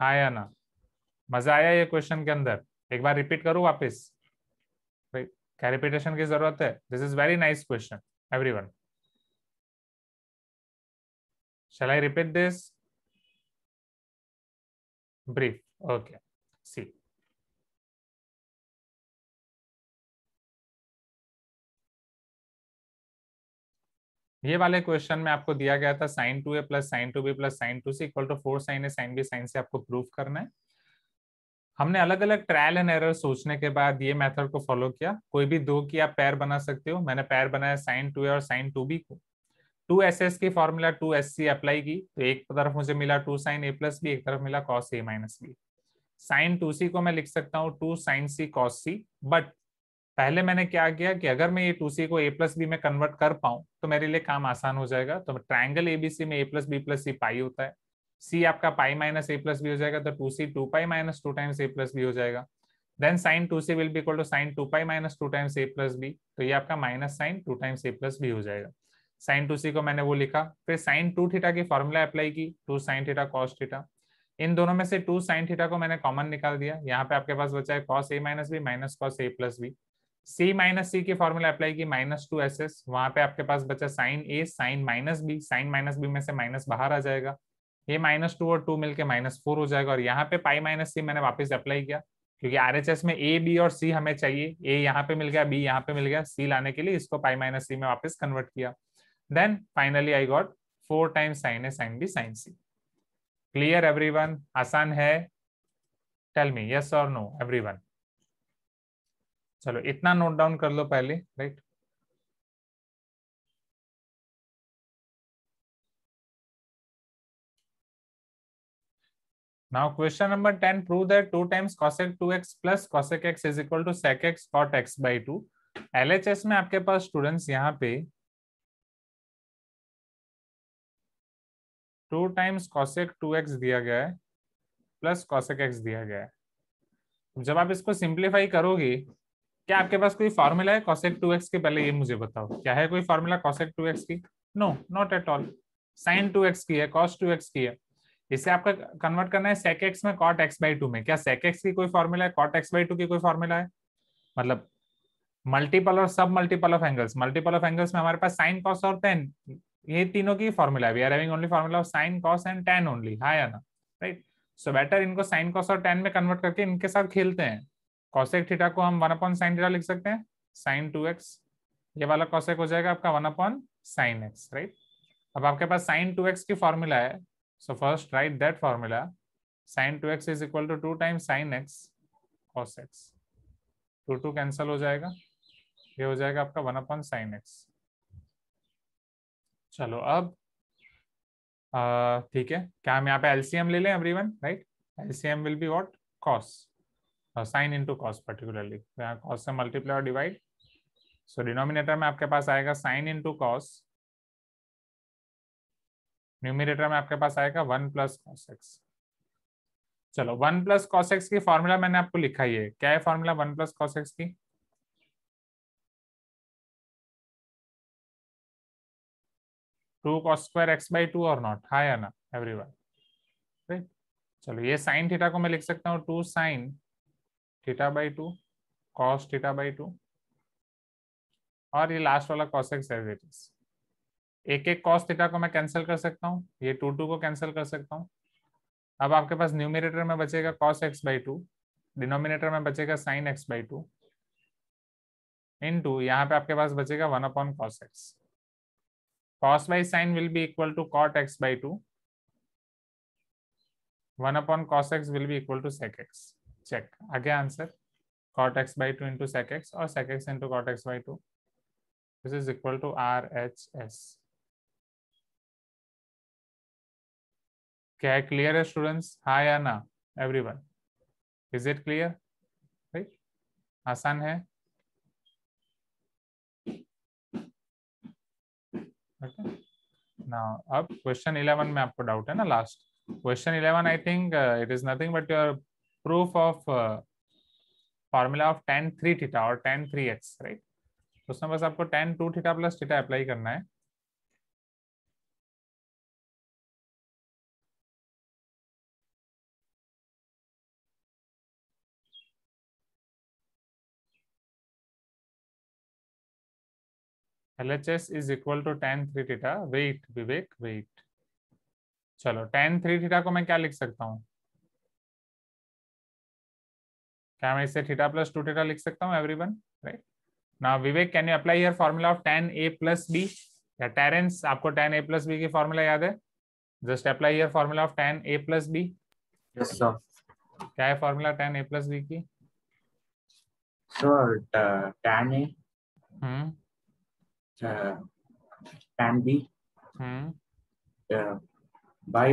हाँ या ना? मजा आया ये क्वेश्चन के अंदर? एक बार रिपीट करूँ वापस? क्या रिपीटेशन की जरूरत है? This is very nice question everyone. Shall I repeat this? Brief. Okay. See. ये वाले क्वेश्चन में आपको दिया गया था sin 2a plus sin 2b plus sin 2c equal to 4 sin a sin b sin c आपको प्रूफ करना है। हमने अलग अलग ट्रायल एंड एरर सोचने के बाद ये मेथड को फॉलो किया। कोई भी दो की आप पैर बना सकते हो, मैंने पैर बनाया sin 2a और sin 2b को, 2ss की फॉर्मूला 2sc अप्लाई की तो एक तरफ मुझे मिला 2 sin a प्लस बी, एक तरफ मिला cos a minus b. sin 2c को मैं लिख सकता हूँ 2 sin c cos c, but पहले मैंने क्या किया कि अगर मैं ये 2c को a प्लस बी में कन्वर्ट कर पाऊं तो मेरे लिए काम आसान हो जाएगा। तो ट्रायंगल एबीसी में a plus B plus c pi होता है, c आपका pi minus a plus b हो जाएगा, तो 2c 2 pi minus 2 times a plus b हो जाएगा। Then sine 2c will be equal to sine 2 pi minus 2 times a plus b, तो ये आपका minus sine 2 times a plus b हो जाएगा। साइन 2c को मैंने वो लिखा, फिर साइन 2 थीटा की फॉर्मूला अप्लाई की, 2 साइन थीटा कॉस थीटा। इन दोनों में से 2 साइन थीटा को मैंने कॉमन निकाल दिया, यहाँ पे आपके पास बचा है cos a minus B minus cos a plus B. c minus C की फॉर्मूला अप्लाई की -2ss, वहां पे आपके पास बचा sine a sine minus b, sine minus b में से माइनस बाहर आ जाएगा, ये -2 और 2 मिलके -4 हो जाएगा। और यहाँ पे पाई माइनस सी मैंने वापस अप्लाई किया, क्योंकि आरएचएस में a b और c हमें चाहिए, a यहाँ पे मिल गया, b यहाँ पे मिल गया, c लाने के लिए इसको पाई माइनस सी में वापस कन्वर्ट किया। Then finally I got 4 times sine a sine b sine c। Clear everyone? आसान है? टेल मी यस और नो एवरीवन। चलो इतना नोट डाउन कर लो पहले, राइट? Now question number 10, prove that 2 times cosec 2x plus cosec x is equal to sec x cot x by 2। LHS में आपके पास स्टूडेंट्स यहाँ पे 2 टाइम्स cosec 2x दिया गया है प्लस cosec x दिया गया है। जब आप इसको सिंप्लीफाई करोगे, क्या आपके पास कोई फॉर्मूला है cosec 2x के? पहले ये मुझे बताओ, क्या है कोई फॉर्मूला cosec 2x की? No, not at all. sin 2x की है, cos 2x की है। इसे आपका कन्वर्ट करना है sec x में cot x by 2 में। क्या sec x की कोई फॉर्मूला है? cot x by 2 की कोई फॉर्मूला है? मतलब मल्टीपल और सब multiple of angles, multiple of angles में हमारे पास sin cos और tan, ये तीनों की फॉर्मूला है। We are having only formula of sin cos and tan only, हाँ या ना? राइट। सो बेटर इनको sin cos और tan में कन्वर्ट करके इनके साथ खेलते हैं। cosec थीटा को हम 1/sin थीटा लिख सकते हैं, sin 2x, ये वाला cosec हो जाएगा आपका 1/sin x, राइट। अब आपके पास sin 2x की फॉर्मूला है, so first write that formula, sin 2x is equal to 2 times sin x cos x, 2 cancel हो जाएगा, ये हो जाएगा आपका 1/sin x। चलो अब ठीक है, क्या हम यहाँ पे एलसीएम ले लें everyone? Right, LCM will be what? cos, sine into cos particularly, यहाँ कॉस से मल्टीप्लाई और डिवाइड। सो डिनोमिनेटर में आपके पास आएगा साइन इंटू कॉस, न्यूमिनेटर में आपके पास आएगा 1 प्लस कॉस एक्स। चलो 1 प्लस कॉस एक्स की फॉर्मूला मैंने आपको लिखा ही है, क्या है फॉर्मूला 1 प्लस कॉस एक्स की? Two cos square x by 2 और नॉट, हाँ या ना एवरीवन? राइट। चलो ये साइन थीटा को मैं लिख सकता हूँ 2 sine theta by 2 cos theta by 2, और ये लास्ट वाला cos x as it is. एक एक cos थीटा को मैं कैंसिल कर सकता हूँ, ये 2 को कैंसिल कर सकता हूँ। अब आपके पास न्यूमिनेटर में बचेगा cos x बाई 2, डिनोमिनेटर में बचेगा sin x बाई 2, इनटू यहाँ पे आपके पास बचेगा 1/cos x। cos by sin will be equal to cot x by 2, 1/cos x will be equal to sec x। Check, आगे answer cot x by 2 into sec x और sec x into cot x by 2, this is equal to RHS। क्या है? Clear है students? हाँ या ना? Everyone, is it clear? Right, आसान है। नाउ अब क्वेश्चन 11 में आपको डाउट है ना? Last question 11 I think it is nothing but your proof of formula of tan 3 थीटा और tan 3x, राइट? उसमें बस आपको tan 2 theta plus theta apply करना है। LHS is equal to tan 3 थीटा। Wait Vivek, wait. चलो tan 3 थीटा को मैं क्या लिख सकता हूँ? क्या मैं इसे थीटा प्लस 2 थीटा लिख सकता हूँ everyone? Right. Now Vivek, can you apply here formula of tan a plus b? या टेरेंस, आपको tan a प्लस b की फॉर्मूला याद है? Just apply here formula of tan a plus b। Yes, sir. क्या है formula tan a plus b की? So, tan A, tan B by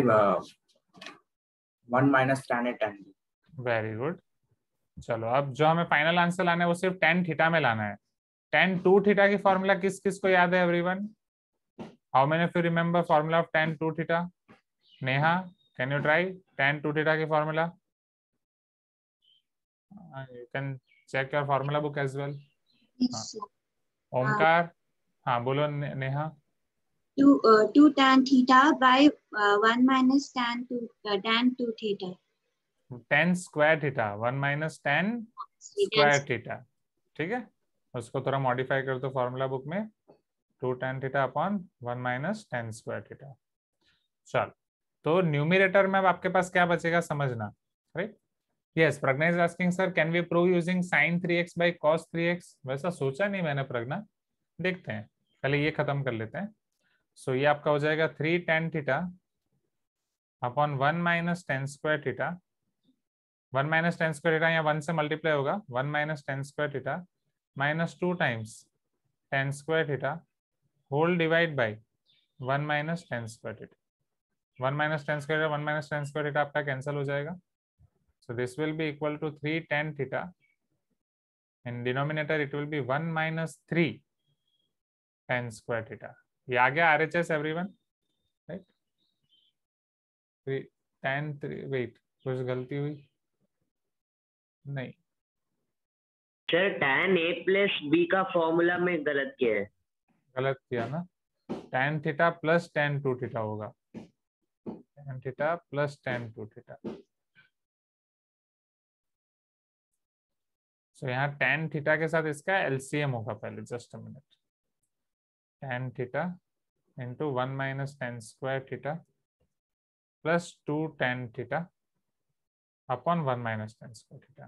1 minus tan A tan B. Very good. चलो अब जो हमें फाइनल आंसर लाना है वो सिर्फ tan थीटा में लाना है। tan 2 थीटा की फॉर्मूला किस किस को याद है everyone? How many of you remember formula of tan 2 theta? Neha, can you try tan 2 theta की formula? You can check your formula book as well. Omkar, हाँ बोलो Neha. 2 tan theta by 1 minus tan 2 theta. tan square theta, 1 minus tan square theta. ठीक है, उसको थोड़ा modify कर दो formula book में, 2 tan theta upon 1 minus tan square theta. चल, तो न्यूमरेटर में अब आपके पास क्या बचेगा समझना, right? Yes, Pragya is asking sir can we prove using sin 3x by cos 3x? वैसा सोचा नहीं मैंने प्रज्ञा, देखते हैं, पहले ये खत्म कर लेते हैं। सो ये आपका हो जाएगा 3 tan theta upon 1 minus tan square theta. 1 minus tan square theta यहाँ 1 से मल्टीप्लाई होगा, 1 minus tan square theta minus 2 times tan square theta whole divide by 1 minus tan square theta. 1 minus tan square theta 1 minus tan square theta आपका cancel हो जाएगा। So this will be equal to 3 tan theta, in denominator it will be 1 minus 3 tan square theta. ये आ गया RHS everyone, right? tan 3, wait कुछ गलती हुई नहीं? Sir tan a plus b का फॉर्मूला में गलत किया है। गलत किया ना? tan theta plus tan 2 theta होगा, tan theta plus tan 2 theta. So यहाँ tan थीटा के साथ इसका LCM होगा पहले, just a minute. tan theta into 1 minus tan square theta plus 2 tan theta upon 1 minus tan square theta.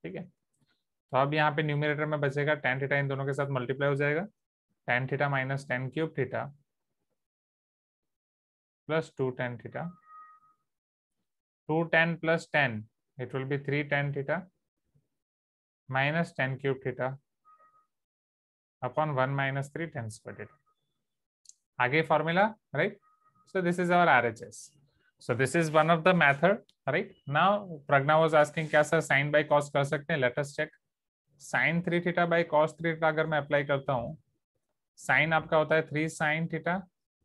ठीक है, तो अब यहाँ पे न्यूमरेटर में बचेगा tan थीटा, इन दोनों के साथ मल्टीप्लाई हो जाएगा, tan theta minus tan cube theta plus 2 tan theta. 2 tan plus tan it will be 3 tan theta minus tan cube theta upon 1 minus 3 tan square theta. आगे formula, right? So this is our RHS. So this is one of the method, right? Now Pragna was asking क्या sir sin by cos कर सकते हैं? Let us check. sin 3 theta by cos 3 theta अगर मैं apply करता हूँ, sin आपका होता है 3 sin theta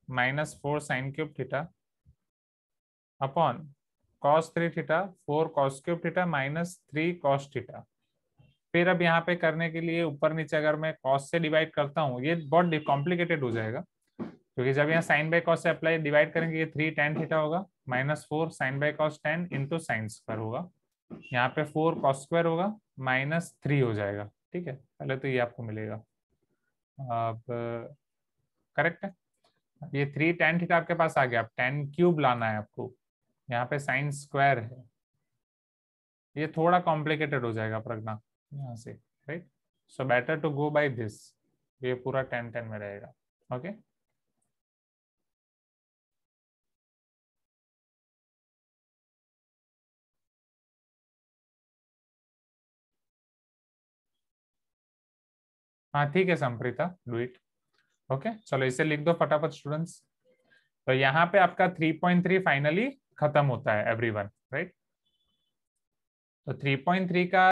minus 4 sin cube theta upon cos 3 theta 4 cos cube theta minus 3 cos theta. फिर अब यहाँ पे करने के लिए ऊपर नीचे अगर मैं cos से डिवाइड करता हूँ, ये बहुत कॉम्प्लिकेटेड हो जाएगा, क्योंकि जब यहाँ साइन बाय कॉस से अप्लाई डिवाइड करेंगे ये 3 tan थीटा होगा minus 4 sine by cos tan into sine square होगा, यहाँ पे 4 cos स्क्वायर होगा माइनस 3 हो जाएगा। ठीक है, पहले तो ये आपको मिलेगा। अब करेक्ट है, ये 3 tan थीटा आपके पास आ गया, अब tan क्यूब लाना है आपको, यहाँ पे साइन स्क्वायर है, ये थोड़ा कॉम्प्लिकेटेड हो जाएगा प्रज्ञा यहाँ से, right? So better to go by this, ये पूरा tan tan में रहेगा। ओके हाँ ठीक है संप्रीता, डू इट। ओके चलो इसे लिख दो फटाफट स्टूडेंट्स। तो यहाँ पे आपका 3.3 फाइनली खत्म होता है एवरीवन, राइट। तो 3.3 का